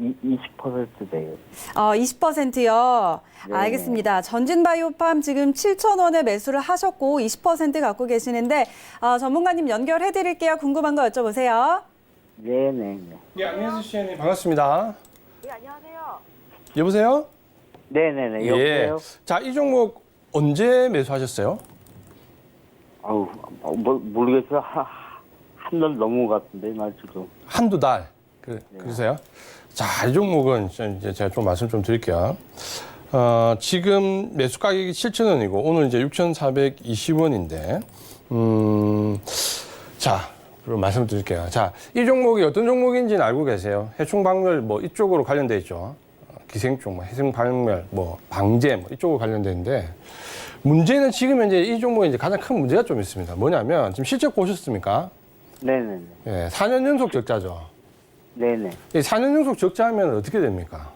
20% 돼요. 20%요. 네. 알겠습니다. 전진바이오팜 지금 7,000원에 매수를 하셨고 20% 갖고 계시는데 전문가님 연결해 드릴게요. 궁금한 거 여쭤보세요. 네네. 예, 안녕하세요, 시장님. 반갑습니다. 네, 안녕하세요. 여보세요? 네네네. 예. 여보세요? 자, 이 종목 언제 매수하셨어요? 모르겠어요. 한 달 넘은 것 같은데, 나 지금. 한두 달. 그러세요? 자, 이 종목은 이제 제가 좀 말씀 좀 드릴게요. 지금 매수 가격이 7,000원이고 오늘 이제 6,420원인데, 자, 그럼 말씀 드릴게요. 자, 이 종목이 어떤 종목인지는 알고 계세요? 해충박멸 뭐 이쪽으로 관련돼 있죠. 기생충, 뭐 해충박멸, 뭐 방제 뭐 이쪽으로 관련돼 있는데, 문제는 지금 현재 이 종목에 이제 가장 큰 문제가 좀 있습니다. 뭐냐면 지금 실적 보셨습니까? 네네네. 예, 4년 연속 적자죠. 네네. 4년 연속 적자하면 어떻게 됩니까?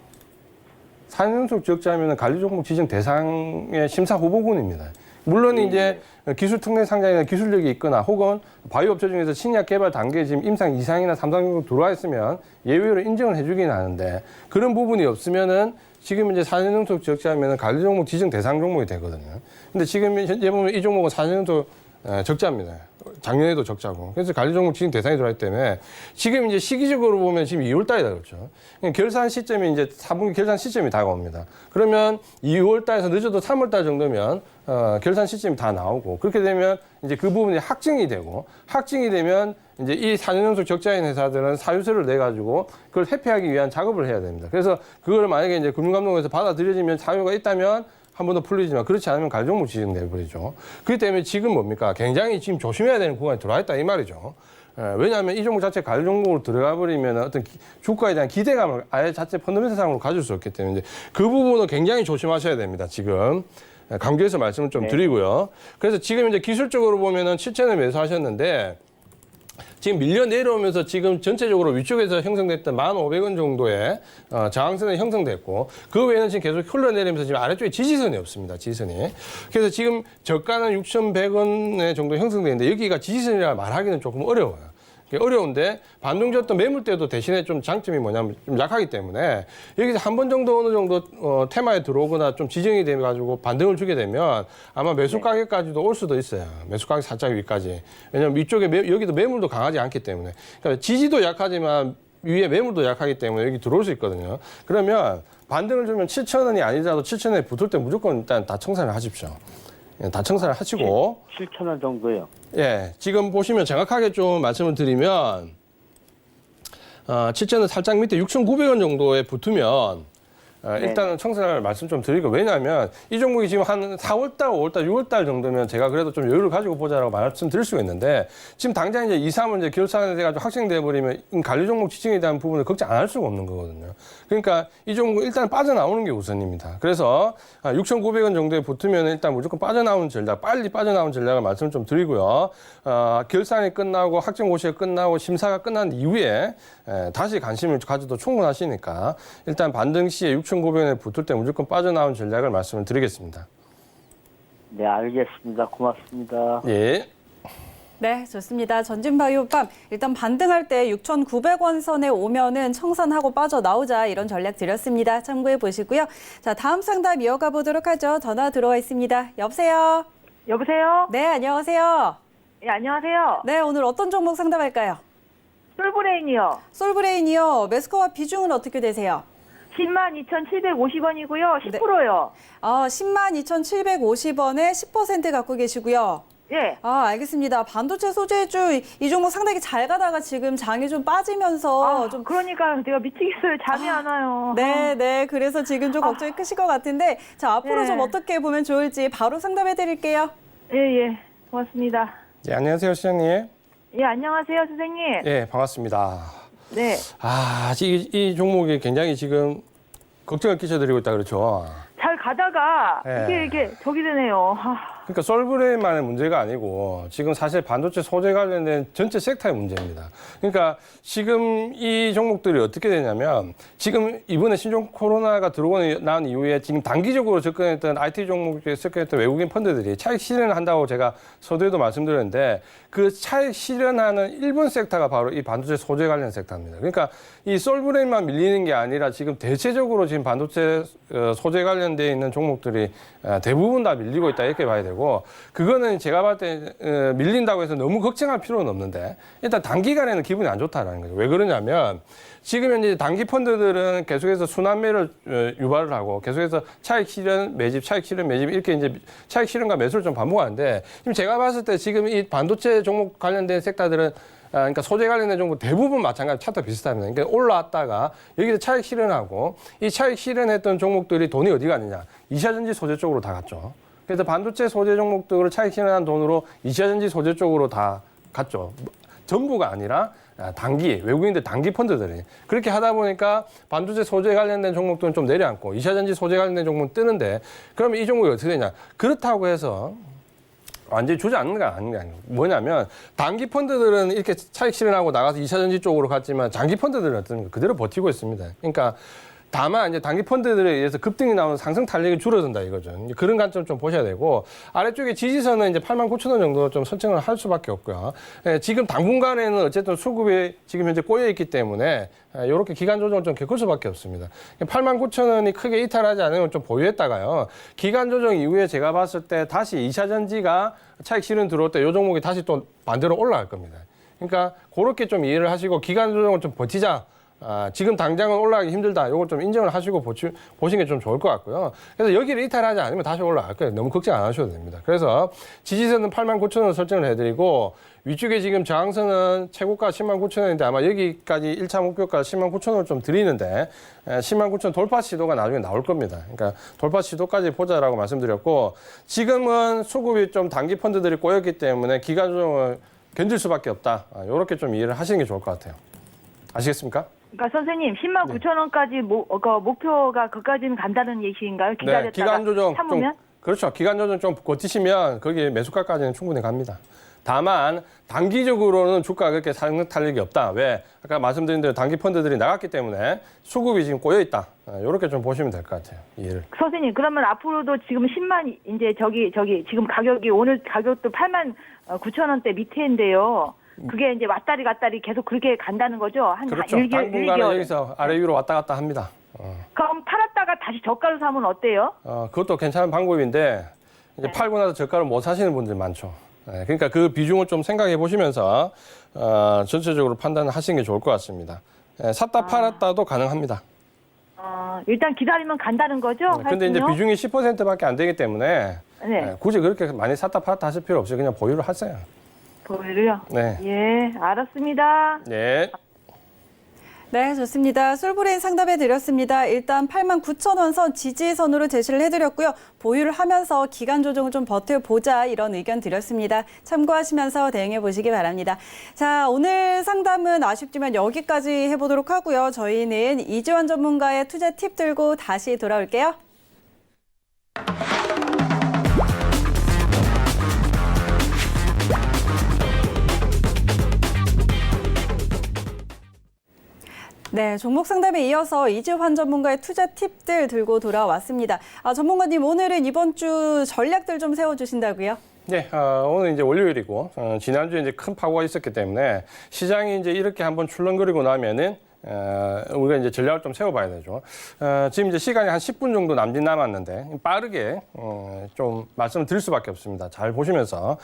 4년 연속 적자하면 관리 종목 지정 대상의 심사 후보군입니다. 물론 이제 기술 특례 상장이나 기술력이 있거나 혹은 바이오 업체 중에서 신약 개발 단계에 지금 임상 2상이나 3상 정도 들어와 있으면 예외로 인정을 해주긴 하는데 그런 부분이 없으면은 지금 이제 4년 연속 적자하면 관리 종목 지정 대상 종목이 되거든요. 근데 지금 현재 보면 이 종목은 4년 연속 적자입니다. 작년에도 적자고. 그래서 관리 종목 지정 대상이 들어왔기 때문에 지금 이제 시기적으로 보면 지금 2월 달이다 그렇죠. 결산 시점이 이제 4분기 결산 시점이 다가옵니다. 그러면 2월 달에서 늦어도 3월 달 정도면 결산 시점이 다 나오고 그렇게 되면 이제 그 부분이 확증이 되고 확증이 되면 이제 이 4년 연속 적자인 회사들은 사유서를 내 가지고 그걸 회피하기 위한 작업을 해야 됩니다. 그래서 그걸 만약에 이제 금융감독원에서 받아들여지면 사유가 있다면 한 번 더 풀리지만 그렇지 않으면 관리 종목 지정돼버리죠. 그렇기 때문에 지금 뭡니까? 굉장히 지금 조심해야 되는 구간이 들어와 있다 이 말이죠. 왜냐하면 이 종목 자체 관리 종목으로 들어가 버리면 어떤 주가에 대한 기대감을 아예 자체 펀더멘탈상으로 가질 수 없기 때문에 그 부분은 굉장히 조심하셔야 됩니다. 지금 강조해서 말씀을 좀 드리고요. 그래서 지금 이제 기술적으로 보면은 7,000원 매수하셨는데 지금 밀려 내려오면서 지금 전체적으로 위쪽에서 형성됐던 1,500원 정도의 저항선이 형성됐고 그 외에는 지금 계속 흘러내리면서 지금 아래쪽에 지지선이 없습니다. 지지선이. 그래서 지금 저가는 6,100원 정도 형성되는데 여기가 지지선이라 말하기는 조금 어려워요. 어려운데 반동적던 매물대도 대신에 좀 장점이 뭐냐면 좀 약하기 때문에 여기서 한 번 정도 어느 정도 테마에 들어오거나 좀 지정이 돼 가지고 반등을 주게 되면 아마 매수 가격까지도 올 수도 있어요. 매수 가격 살짝 위까지. 왜냐면 위쪽에 여기도 매물도 강하지 않기 때문에. 그러니까 지지도 약하지만 위에 매물도 약하기 때문에 여기 들어올 수 있거든요. 그러면 반등을 주면 7,000원이 아니더라도 7,000원에 붙을 때 무조건 일단 다 청산을 하십시오. 다 청산을 하시고 7,000원 정도요. 예, 지금 보시면 정확하게 좀 말씀을 드리면 7,000원 살짝 밑에 6,900원 정도에 붙으면 일단은 청산을 말씀 좀 드리고 왜냐하면 이 종목이 지금 한 4월달, 5월달, 6월달 정도면 제가 그래도 좀 여유를 가지고 보자라고 말씀드릴 수가 있는데 지금 당장 이제 2, 3월 이제 결산이 돼가지고 확정돼 버리면 관리 종목 지정에 대한 부분을 걱정 안 할 수가 없는 거거든요. 그러니까 이 종목 일단 빠져나오는 게 우선입니다. 그래서 6,900원 정도에 붙으면 일단 무조건 빠져나오는 전략, 빨리 빠져나오는 전략을 말씀을 좀 드리고요. 결산이 끝나고 확정 고시가 끝나고 심사가 끝난 이후에 다시 관심을 가져도 충분하시니까 일단 반등 시에 6,900원에 붙을 때 무조건 빠져나온 전략을 말씀을 드리겠습니다. 네, 알겠습니다. 고맙습니다. 예. 네, 좋습니다. 전진바이오팜 일단 반등할 때 6,900원 선에 오면은 청산하고 빠져나오자 이런 전략 드렸습니다. 참고해 보시고요. 자, 다음 상담 이어가 보도록 하죠. 전화 들어와 있습니다. 여보세요? 여보세요? 네, 안녕하세요. 네, 안녕하세요. 네, 오늘 어떤 종목 상담할까요? 솔브레인이요. 솔브레인이요. 매수가와 비중은 어떻게 되세요? 102,750원이고요. 10%요. 102,750원에 10% 갖고 계시고요. 예. 알겠습니다. 반도체 소재주 이 종목 상당히 잘 가다가 지금 장이 좀 빠지면서 좀 그러니까 내가 미치겠어요. 잠이 안 와요. 네. 그래서 지금 좀 걱정이 크실 것 같은데 자, 앞으로 네. 좀 어떻게 보면 좋을지 바로 상담해 드릴게요. 예. 고맙습니다. 네, 안녕하세요, 시장님. 예, 안녕하세요, 선생님. 네, 반갑습니다. 네. 이 종목이 굉장히 지금 걱정을 끼쳐드리고 있다 그렇죠. 잘 가다가 예. 이게 저기 되네요. 그러니까 솔브레인만의 문제가 아니고 지금 사실 반도체 소재 관련된 전체 섹터의 문제입니다. 그러니까 지금 이 종목들이 어떻게 되냐면 지금 이번에 신종 코로나가 들어오고 난 이후에 지금 단기적으로 접근했던 IT 종목에 접근했던 외국인 펀드들이 차익 실현을 한다고 제가 서두에도 말씀드렸는데 그 차익 실현하는 일본 섹터가 바로 이 반도체 소재 관련 섹터입니다. 그러니까 이 솔브레인만 밀리는 게 아니라 지금 대체적으로 지금 반도체 소재 관련돼 있는 종목들이 대부분 다 밀리고 있다 이렇게 봐야 되고 그거는 제가 봤을 때 밀린다고 해서 너무 걱정할 필요는 없는데 일단 단기간에는 기분이 안 좋다라는 거죠. 왜 그러냐면 지금 현재 단기 펀드들은 계속해서 순환매를 유발을 하고 계속해서 차익 실현 매집, 차익 실현 매집 이렇게 이제 차익 실현과 매수를 좀 반복하는데 지금 제가 봤을 때 지금 이 반도체 종목 관련된 섹터들은 그러니까 소재 관련된 종목 대부분 마찬가지 차트 비슷합니다. 그러니까 올라왔다가 여기서 차익 실현하고 이 차익 실현했던 종목들이 돈이 어디 갔느냐? 2차전지 소재 쪽으로 다 갔죠. 그래서 반도체 소재 종목들을 차익 실현한 돈으로 2차전지 소재 쪽으로 다 갔죠. 전부가 아니라 단기, 외국인들 단기 펀드들이. 그렇게 하다 보니까 반도체 소재 관련된 종목들은 좀 내려앉고 2차전지 소재 관련된 종목은 뜨는데 그러면 이 종목이 어떻게 되냐. 그렇다고 해서 완전히 주저앉는 거 아닌 게 아니고 뭐냐면 단기 펀드들은 이렇게 차익 실현하고 나가서 2차전지 쪽으로 갔지만 장기 펀드들은 어떤 그대로 버티고 있습니다. 그러니까 다만 이제 단기 펀드들에 의해서 급등이 나오는 상승 탄력이 줄어든다 이거죠. 이제 그런 관점 좀 보셔야 되고 아래쪽에 지지선은 이제 89,000원 정도 좀 설정을 할 수밖에 없고요. 지금 당분간에는 어쨌든 수급이 지금 현재 꼬여 있기 때문에 이렇게 기간 조정을 좀 겪을 수밖에 없습니다. 89,000원이 크게 이탈하지 않으면 좀 보유했다가요. 기간 조정 이후에 제가 봤을 때 다시 2차 전지가 차익 실현 들어올 때 이 종목이 다시 또 반대로 올라갈 겁니다. 그러니까 그렇게 좀 이해를 하시고 기간 조정을 좀 버티자. 지금 당장은 올라가기 힘들다. 이걸 좀 인정을 하시고 보시는 게 좀 좋을 것 같고요. 그래서 여기를 이탈하지 않으면 다시 올라갈 거예요. 너무 걱정 안 하셔도 됩니다. 그래서 지지선은 89,000원 설정을 해드리고 위쪽에 지금 저항선은 최고가 109,000원인데 아마 여기까지 1차 목표가 109,000원을 좀 드리는데 109,000원 돌파 시도가 나중에 나올 겁니다. 그러니까 돌파 시도까지 보자라고 말씀드렸고 지금은 수급이 좀 단기 펀드들이 꼬였기 때문에 기간 조정을 견딜 수밖에 없다. 이렇게 좀 이해를 하시는 게 좋을 것 같아요. 아시겠습니까? 그러니까 선생님 109,000원까지 목표가 그까지는 간다는 얘기인가요? 기다렸다가 네, 기간 조정 참으면? 그렇죠. 기간 조정 좀 버티시면 거기에 매수가까지는 충분히 갑니다. 다만 단기적으로는 주가가 그렇게 상승 탄력이 없다. 왜? 아까 말씀드린 대로 단기 펀드들이 나갔기 때문에 수급이 지금 꼬여 있다. 이렇게 좀 보시면 될 것 같아요. 이해를. 선생님 그러면 앞으로도 지금 10만 이제 저기 지금 가격이 오늘 가격도 89,000원대 밑에인데요. 그게 이제 왔다리 갔다리 계속 그렇게 간다는 거죠? 그렇죠. 1개월. 당분간은 여기서 아래 위로 왔다 갔다 합니다. 그럼 팔았다가 다시 저가로 사면 어때요? 그것도 괜찮은 방법인데 이제 팔고 나서 저가를 못 사시는 분들이 많죠. 그러니까 그 비중을 좀 생각해 보시면서 전체적으로 판단을 하시는 게 좋을 것 같습니다. 샀다 팔았다도 가능합니다. 일단 기다리면 간다는 거죠? 근데 이제 하여튼요? 비중이 10%밖에 안 되기 때문에 네. 굳이 그렇게 많이 샀다 팔았다 하실 필요 없이 그냥 보유를 하세요. 보유를요? 네. 예, 알았습니다. 네. 네, 좋습니다. 솔브레인 상담해 드렸습니다. 일단 89,000원 선 지지선으로 제시를 해드렸고요. 보유를 하면서 기간 조정을 좀 버텨보자 이런 의견 드렸습니다. 참고하시면서 대응해 보시기 바랍니다. 자, 오늘 상담은 아쉽지만 여기까지 해보도록 하고요. 저희는 이지원 전문가의 투자 팁 들고 다시 돌아올게요. 네, 종목 상담에 이어서 이지환 전문가의 투자 팁들 들고 돌아왔습니다. 전문가님 오늘은 이번 주 전략들 좀 세워주신다고요? 네, 오늘 이제 월요일이고 지난주에 이제 큰 파고가 있었기 때문에 시장이 이제 이렇게 한번 출렁거리고 나면은 우리가 이제 전략을 좀 세워봐야 되죠. 지금 이제 시간이 한 10분 정도 남았는데 빠르게 좀 말씀을 드릴 수밖에 없습니다. 잘 보시면서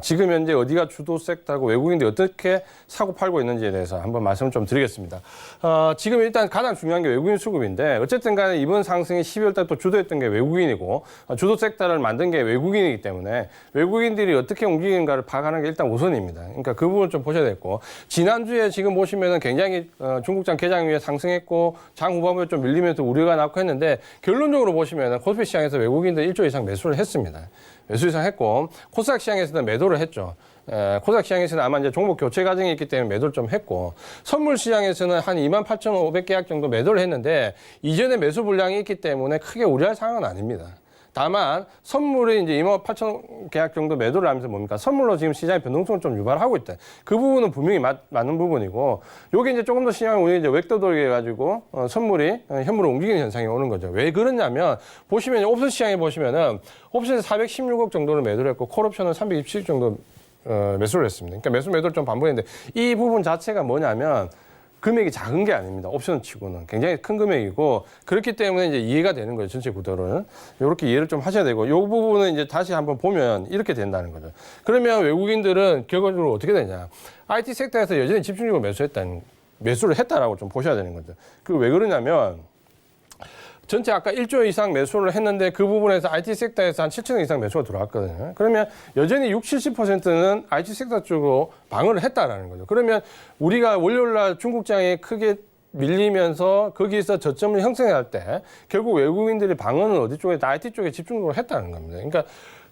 지금 현재 어디가 주도 섹터고 외국인들이 어떻게 사고 팔고 있는지에 대해서 한번 말씀을 좀 드리겠습니다. 지금 일단 가장 중요한 게 외국인 수급인데 어쨌든 간에 이번 상승이 12월 달 또 주도했던 게 외국인이고 주도 섹터를 만든 게 외국인이기 때문에 외국인들이 어떻게 움직이는가를 파악하는 게 일단 우선입니다. 그러니까 그 부분을 좀 보셔야 되고 지난주에 지금 보시면은 굉장히 중국장 개장 이후에 상승했고 장 후반부에 좀 밀리면서 우려가 나고 했는데 결론적으로 보시면 코스피 시장에서 외국인들 1조 이상 매수를 했습니다. 매수 이상 했고 코스닥 시장에서는 매도를 했죠. 코스닥 시장에서는 아마 이제 종목 교체 과정이 있기 때문에 매도를 좀 했고 선물 시장에서는 한 28,500계약 정도 매도를 했는데 이전에 매수 물량이 있기 때문에 크게 우려할 상황은 아닙니다. 다만 선물이 이제 28,000계약 정도 매도를 하면서 뭡니까? 선물로 지금 시장의 변동성을 좀 유발하고 있다. 그 부분은 분명히 맞는 부분이고 요게 이제 조금 더 시장을 우리 이제 웹도돌게 해가지고 선물이 현물로 움직이는 현상이 오는 거죠. 왜 그러냐면 보시면 옵션 시장에 보시면은 옵션에서 416억 정도를 매도를 했고 콜옵션은 327억 정도 매수를 했습니다. 그러니까 매도를 좀 반복했는데 이 부분 자체가 뭐냐면 금액이 작은 게 아닙니다. 옵션 치고는 굉장히 큰 금액이고 그렇기 때문에 이제 이해가 되는 거예요. 전체 구도를. 이렇게 이해를 좀 하셔야 되고 이 부분은 이제 다시 한번 보면 이렇게 된다는 거죠. 그러면 외국인들은 결과적으로 어떻게 되냐. IT 섹터에서 여전히 집중적으로 매수를 했다라고 좀 보셔야 되는 거죠. 그 왜 그러냐면 전체 아까 1조 이상 매수를 했는데 그 부분에서 IT 섹터에서 한 7천억 이상 매수가 들어왔거든요. 그러면 여전히 60~70%는 IT 섹터 쪽으로 방어를 했다라는 거죠. 그러면 우리가 월요일 날 중국장에 크게 밀리면서 거기서 저점을 형성할 때 결국 외국인들이 방어는 어디 쪽에 IT 쪽에 집중적으로 했다는 겁니다. 그러니까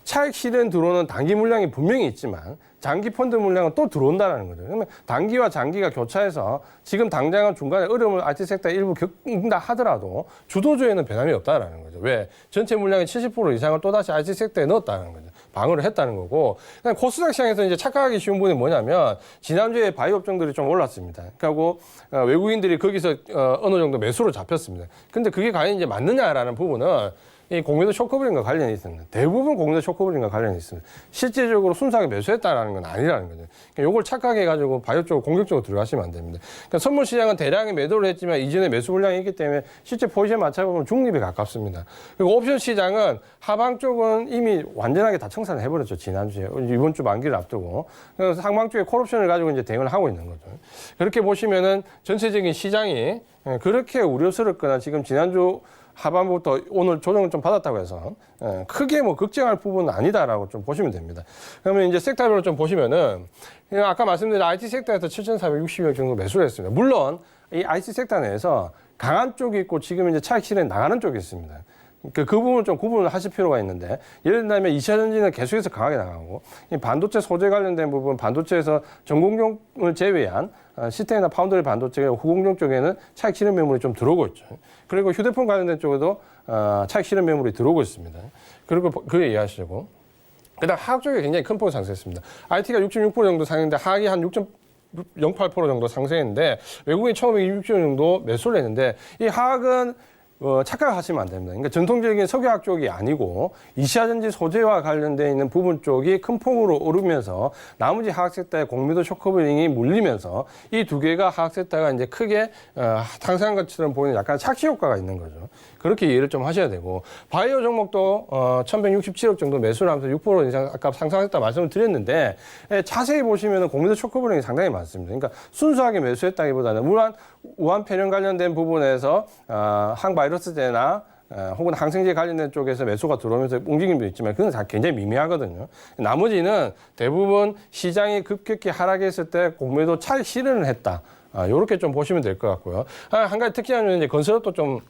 차익 실현 들어오는 단기 물량이 분명히 있지만 장기 펀드 물량은 또 들어온다는 거죠. 그러면 단기와 장기가 교차해서 지금 당장은 중간에 어려움을 IT 섹터 일부 겪는다 하더라도 주도주에는 변함이 없다는 거죠. 왜? 전체 물량의 70% 이상을 또다시 IT 섹터에 넣었다는 거죠. 방어를 했다는 거고. 코스닥 시장에서 이제 착각하기 쉬운 부분이 뭐냐면 지난주에 바이오 업종들이 좀 올랐습니다. 그리고 외국인들이 거기서 어느 정도 매수로 잡혔습니다. 근데 그게 과연 이제 맞느냐라는 부분은 이 공매도 쇼커버링과 관련이 있습니다. 대부분 공매도 쇼커버링과 관련이 있습니다. 실질적으로 순수하게 매수했다라는 건 아니라는 거죠. 그러니까 이걸 착각해가지고 바이오 쪽으로 공격적으로 들어가시면 안 됩니다. 그러니까 선물 시장은 대량의 매도를 했지만 이전에 매수 물량이 있기 때문에 실제 포지션 맞춰보면 중립에 가깝습니다. 그리고 옵션 시장은 하방 쪽은 이미 완전하게 다 청산을 해버렸죠. 지난주에. 이번 주 만기를 앞두고. 그래서 상방 쪽에 콜옵션을 가지고 이제 대응을 하고 있는 거죠. 그렇게 보시면은 전체적인 시장이 그렇게 우려스럽거나 지금 지난주 하반부터 오늘 조정을 좀 받았다고 해서 크게 뭐 걱정할 부분은 아니다라고 좀 보시면 됩니다. 그러면 이제 섹터별로 좀 보시면은 아까 말씀드린 IT 섹터에서 7,460억 정도 매수를 했습니다. 물론 이 IT 섹터 내에서 강한 쪽이 있고 지금 이제 차익 실현 나가는 쪽이 있습니다. 그 부분을 좀 구분을 하실 필요가 있는데 예를 들면 2차 전지는 계속해서 강하게 나가고 이 반도체 소재 관련된 부분 반도체에서 전공용을 제외한 시스템이나 파운드리 반도체 후공정 쪽에는 차익 실현 매물이 좀 들어오고 있죠. 그리고 휴대폰 관련된 쪽에도 차익 실현 매물이 들어오고 있습니다. 그리고 그게 이해하시고 그다음 하락 쪽에 굉장히 큰 폭으로 상승했습니다. IT가 66% 정도 상승했는데 하락이 한 6.08% 정도 상승했는데 외국인 1,560억 정도 매수를 했는데 이 하락은 착각하시면 안 됩니다. 그러니까 전통적인 석유화학 쪽이 아니고 이시아전지 소재와 관련되어 있는 부분 쪽이 큰 폭으로 오르면서 나머지 하락 섹터의 공매도 쇼커버링이 물리면서 이 두 개가 하락 섹터가 이제 크게 상승한 것처럼 보이는 약간 착시 효과가 있는 거죠. 그렇게 이해를 좀 하셔야 되고 바이오 종목도 1,167억 정도 매수를 하면서 6% 이상 아까 상승했다 말씀을 드렸는데 자세히 보시면 공매도 쇼커버링이 상당히 많습니다. 그러니까 순수하게 매수했다기보다는 물론 우한 폐렴 관련된 부분에서 항바이러스제나 혹은 항생제 관련된 쪽에서 매수가 들어오면서 움직임도 있지만 그건 다 굉장히 미미하거든요. 나머지는 대부분 시장이 급격히 하락했을 때 공매도 차익 실현을 했다. 이렇게 좀 보시면 될 것 같고요. 한 가지 특이한 이제 건설업도 좀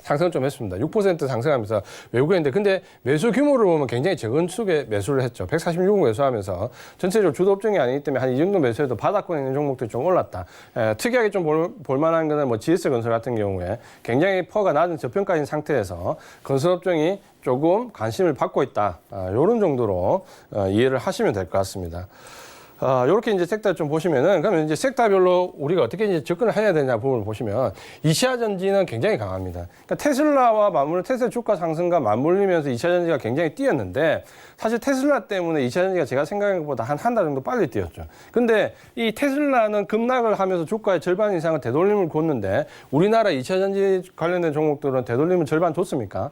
상승을 좀 했습니다. 6% 상승하면서 외국인인데 근데 매수 규모를 보면 굉장히 적은 축에 매수를 했죠. 146억 매수하면서 전체적으로 주도 업종이 아니기 때문에 한 이 정도 매수해도 바닥권에 있는 종목들이 좀 올랐다. 특이하게 좀 볼만한 거는 뭐 GS건설 같은 경우에 굉장히 퍼가 낮은 저평가인 상태에서 건설 업종이 조금 관심을 받고 있다. 이런 정도로 이해를 하시면 될 것 같습니다. 이렇게 이제 섹터 좀 보시면은, 그러면 이제 섹터별로 우리가 어떻게 이제 접근을 해야 되냐 부분을 보시면, 이시아전지는 굉장히 강합니다. 그러니까 테슬라와 맞물려 테슬라 주가 상승과 맞물리면서 이시아전지가 굉장히 뛰었는데, 사실 테슬라 때문에 이시아전지가 제가 생각한 것보다 한 달 정도 빨리 뛰었죠. 근데 이 테슬라는 급락을 하면서 주가의 절반 이상은 되돌림을 줬는데, 우리나라 이시아전지 관련된 종목들은 되돌림을 절반 줬습니까?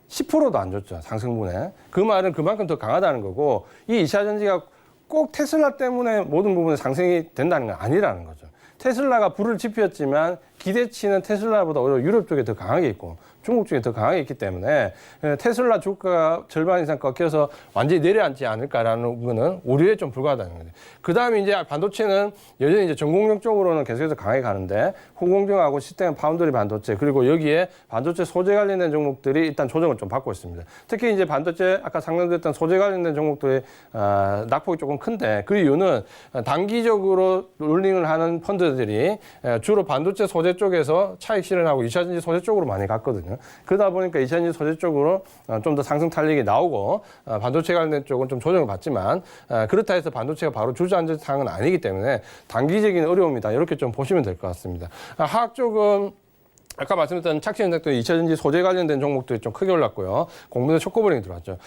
10%도 안 줬죠, 상승분에. 그 말은 그만큼 더 강하다는 거고, 이 이시아전지가 꼭 테슬라 때문에 모든 부분에 상승이 된다는 건 아니라는 거죠. 테슬라가 불을 지폈지만 기대치는 테슬라보다 오히려 유럽 쪽에 더 강하게 있고 중국 쪽에 더 강하게 있기 때문에 테슬라 주가가 절반 이상 꺾여서 완전히 내려앉지 않을까라는 거는 우려에 좀 불과하다는 거죠. 그 다음에 이제 반도체는 여전히 이제 전공정 쪽으로는 계속해서 강하게 가는데 후공정하고 시스템 파운드리 반도체 그리고 여기에 반도체 소재 관련된 종목들이 일단 조정을 좀 받고 있습니다. 특히 이제 반도체 아까 상명됐던 소재 관련된 종목들의 낙폭이 조금 큰데 그 이유는 단기적으로 롤링을 하는 펀드들이 주로 반도체 소재 쪽에서 차익 실현하고 이차전지 소재 쪽으로 많이 갔거든요. 그러다 보니까 이차전지 소재 쪽으로 좀 더 상승 탄력이 나오고 반도체 관련된 쪽은 좀 조정을 받지만 그렇다 해서 반도체가 바로 주저앉을 상황은 아니기 때문에 단기적인 어려움이다. 이렇게 좀 보시면 될 것 같습니다. 화학 쪽은 아까 말씀드렸던 착시현상도 2차전지 소재 관련된 종목들이 좀 크게 올랐고요. 공매도 쇼크버링이 들어왔죠.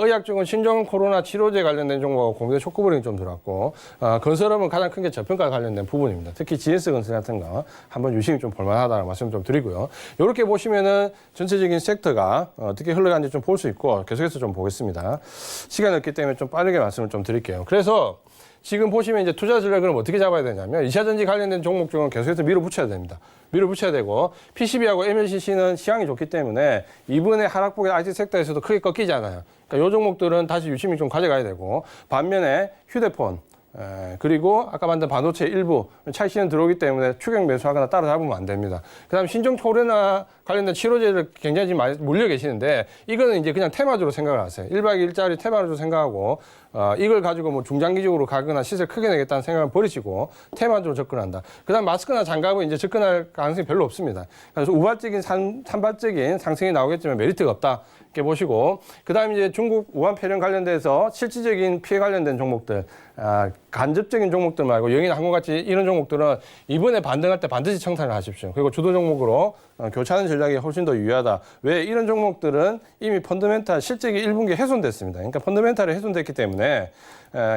의학 쪽은 신종 코로나 치료제 관련된 종목하고 공매도 쇼크버링이 좀 들어왔고, 건설업은 가장 큰 게 저평가 관련된 부분입니다. 특히 GS 건설 같은 거 한번 유심히 좀 볼만하다는 말씀 좀 드리고요. 이렇게 보시면은 전체적인 섹터가 어떻게 흘러가는지 좀 볼 수 있고 계속해서 좀 보겠습니다. 시간이 없기 때문에 좀 빠르게 말씀을 좀 드릴게요. 그래서 지금 보시면 이제 투자 전략을 어떻게 잡아야 되냐면 이차전지 관련된 종목 중은 계속해서 밀어붙여야 됩니다. 밀어붙여야 되고 PCB하고 MLCC는 시향이 좋기 때문에 이번에 하락폭의 IT 섹터에서도 크게 꺾이지 않아요. 그러니까 이 종목들은 다시 유심히 좀 가져가야 되고 반면에 휴대폰 그리고 아까 만든 반도체 일부 차익 실현 들어오기 때문에 추격 매수하거나 따라잡으면 안 됩니다. 그다음 신종 코로나 관련된 치료제를 굉장히 지금 많이 물려 계시는데 이거는 이제 그냥 테마주로 생각을 하세요. 1박 2일짜리 테마주로 생각하고 이걸 가지고 뭐 중장기적으로 가거나 시세를 크게 내겠다는 생각을 버리시고 테마주로 접근한다. 그다음 마스크나 장갑은 이제 접근할 가능성이 별로 없습니다. 그래서 우발적인 산발적인 상승이 나오겠지만 메리트가 없다. 이렇게 보시고 그다음 이제 중국 우한 폐렴 관련돼서 실질적인 피해 관련된 종목들 간접적인 종목들 말고 영인 항공같이 이런 종목들은 이번에 반등할 때 반드시 청산을 하십시오. 그리고 주도 종목으로 교차하는 전략이 훨씬 더 유효하다. 왜? 이런 종목들은 이미 펀더멘탈 실적이 1분기 훼손됐습니다. 그러니까 펀더멘탈이 훼손됐기 때문에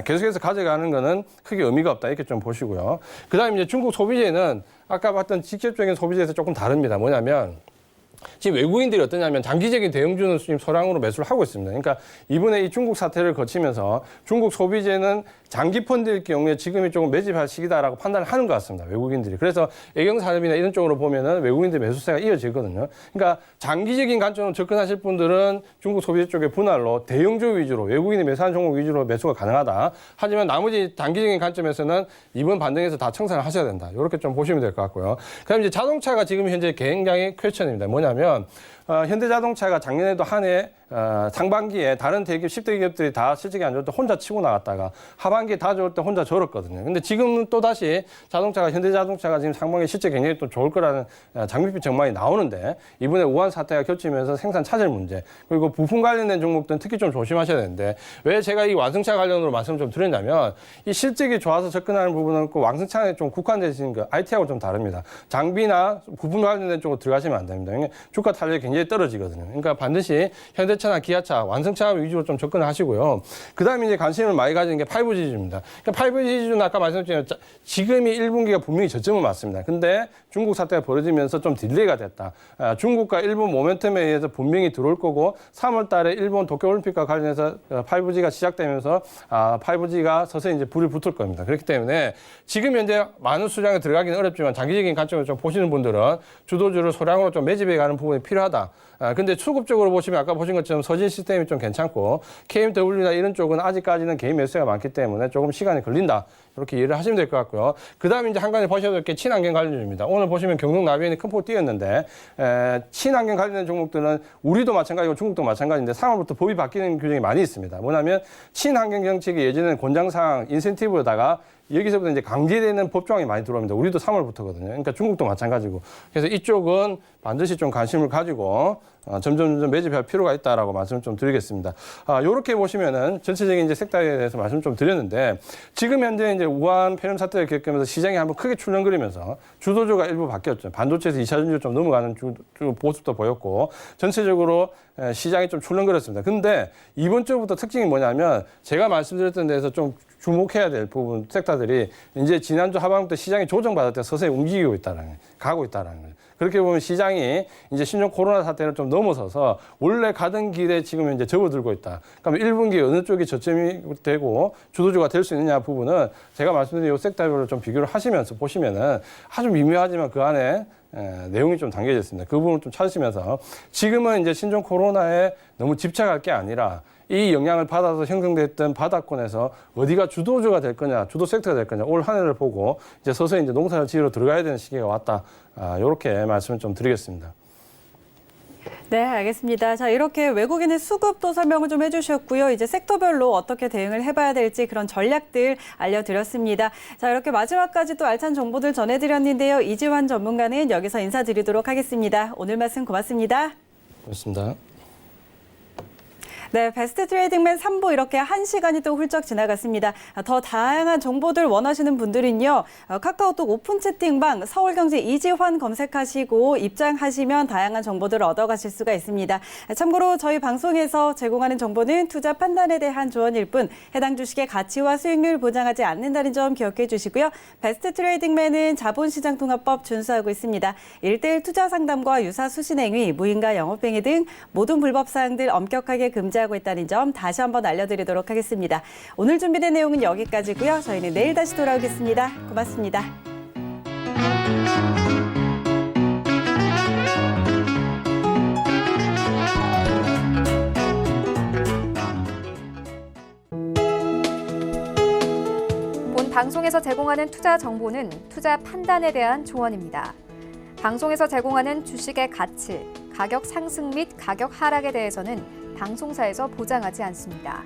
계속해서 가져가는 거는 크게 의미가 없다. 이렇게 좀 보시고요. 그 다음에 이제 중국 소비재는 아까 봤던 직접적인 소비재에서 조금 다릅니다. 뭐냐면 지금 외국인들이 어떠냐면 장기적인 대형주는 지금 소량으로 매수를 하고 있습니다. 그러니까 이번에 이 중국 사태를 거치면서 중국 소비재는 장기 펀드일 경우에 지금이 조금 매집할 시기다라고 판단을 하는 것 같습니다. 외국인들이. 그래서 애경산업이나 이런 쪽으로 보면은 외국인들 매수세가 이어지거든요. 그러니까 장기적인 관점으로 접근하실 분들은 중국 소비재 쪽의 분할로 대형주 위주로 외국인이 매수하는 종목 위주로 매수가 가능하다. 하지만 나머지 단기적인 관점에서는 이번 반등에서 다 청산을 하셔야 된다. 이렇게 좀 보시면 될 것 같고요. 그다음 이제 자동차가 지금 현재 굉장히 퀘스천입니다. 뭐냐면 현대자동차가 작년에도 한 해 상반기에 다른 대기업 10대 기업들이 다 실적이 안 좋을 때 혼자 치고 나갔다가 하반기에 다 좋을 때 혼자 절었거든요. 근데 지금은 또 다시 현대자동차가 지금 상반기에 실적 굉장히 또 좋을 거라는 장밋빛 전망이 나오는데 이번에 우한 사태가 겹치면서 생산 차질 문제 그리고 부품 관련된 종목들은 특히 좀 조심하셔야 되는데 왜 제가 이 완성차 관련으로 말씀을 좀 드렸냐면 이 실적이 좋아서 접근하는 부분은 그 완성차에 좀 국한되시는 거 IT하고 좀 다릅니다. 장비나 부품 관련된 쪽으로 들어가시면 안 됩니다. 주가 탄력이 굉장히 떨어지거든요. 그러니까 반드시 현대차나 기아차, 완성차 위주로 좀 접근을 하시고요. 그 다음에 이제 관심을 많이 가지는 게 5G 지주입니다. 그러니까 5G 지주는 아까 말씀드린 지금이 1분기가 분명히 저점은 맞습니다. 근데 중국 사태가 벌어지면서 좀 딜레이가 됐다. 중국과 일본 모멘텀에 의해서 분명히 들어올 거고 3월 달에 일본 도쿄올림픽과 관련해서 5G가 시작되면서 5G가 서서히 이제 불이 붙을 겁니다. 그렇기 때문에 지금 현재 많은 수량에 들어가기는 어렵지만 장기적인 관점을 좀 보시는 분들은 주도주를 소량으로 좀 매집해 가는 부분이 필요하다. 근데 수급적으로 보시면 아까 보신 것처럼 서진 시스템이 좀 괜찮고 KMW나 이런 쪽은 아직까지는 개인 매수가 많기 때문에 조금 시간이 걸린다. 이렇게 이해를 하시면 될 것 같고요. 그 다음에 이제 한 가지 보셔야 될 게 친환경 관련주입니다. 오늘 보시면 경동 나비엔이 큰 폭 뛰었는데 친환경 관련된 종목들은 우리도 마찬가지고 중국도 마찬가지인데 3월부터 법이 바뀌는 규정이 많이 있습니다. 뭐냐면 친환경 정책이 예전에는 권장사항, 인센티브로다가 여기서부터 이제 강제되는 법조항이 많이 들어옵니다. 우리도 3월부터거든요. 그러니까 중국도 마찬가지고. 그래서 이쪽은 반드시 좀 관심을 가지고 점점 매집할 필요가 있다라고 말씀을 좀 드리겠습니다. 이렇게 보시면은 전체적인 이제 섹터에 대해서 말씀 좀 드렸는데 지금 현재 이제 우한 폐렴 사태를 겪으면서 시장이 한번 크게 출렁거리면서 주도주가 일부 바뀌었죠. 반도체에서 2차 전지로 좀 넘어가는 모습도 보였고 전체적으로 시장이 좀 출렁거렸습니다. 근데 이번 주부터 특징이 뭐냐면 제가 말씀드렸던 데에서 좀 주목해야 될 부분 섹터들이 이제 지난주 하반기 때 시장이 조정받을 때 서서히 움직이고 있다는 거예요. 가고 있다는 거예요. 그렇게 보면 시장이 이제 신종 코로나 사태를 좀 넘어서서 원래 가던 길에 지금 이제 접어들고 있다. 그러면 1분기에 어느 쪽이 저점이 되고 주도주가 될 수 있느냐 부분은 제가 말씀드린 이 섹터별로 좀 비교를 하시면서 보시면은 아주 미묘하지만 그 안에 내용이 좀 담겨져 있습니다. 그 부분을 좀 찾으시면서 지금은 이제 신종 코로나에 너무 집착할 게 아니라 이 영향을 받아서 형성됐던 바닥권에서 어디가 주도주가 될 거냐, 주도 섹터가 될 거냐, 올 한 해를 보고 이제 서서히 이제 농사를 지으러 들어가야 되는 시기가 왔다. 이렇게 말씀을 좀 드리겠습니다. 네, 알겠습니다. 자, 이렇게 외국인의 수급도 설명을 좀 해주셨고요. 이제 섹터별로 어떻게 대응을 해봐야 될지 그런 전략들 알려드렸습니다. 자, 이렇게 마지막까지 또 알찬 정보들 전해드렸는데요. 이지환 전문가는 여기서 인사드리도록 하겠습니다. 오늘 말씀 고맙습니다. 고맙습니다. 네, 베스트 트레이딩맨 3부 이렇게 1시간이 또 훌쩍 지나갔습니다. 더 다양한 정보들 원하시는 분들은요. 카카오톡 오픈 채팅방 서울경제 이지환 검색하시고 입장하시면 다양한 정보들을 얻어가실 수가 있습니다. 참고로 저희 방송에서 제공하는 정보는 투자 판단에 대한 조언일 뿐 해당 주식의 가치와 수익률 보장하지 않는다는 점 기억해 주시고요. 베스트 트레이딩맨은 자본시장통합법 준수하고 있습니다. 1:1 투자 상담과 유사 수신행위, 무인가 영업행위 등 모든 불법 사항들 엄격하게 금지하고 있다는 점 다시 한번 알려드리도록 하겠습니다. 오늘 준비된 내용은 여기까지고요. 저희는 내일 다시 돌아오겠습니다. 고맙습니다. 본 방송에서 제공하는 투자 정보는 투자 판단에 대한 조언입니다. 방송에서 제공하는 주식의 가치, 가격 상승 및 가격 하락에 대해서는 방송사에서 보장하지 않습니다.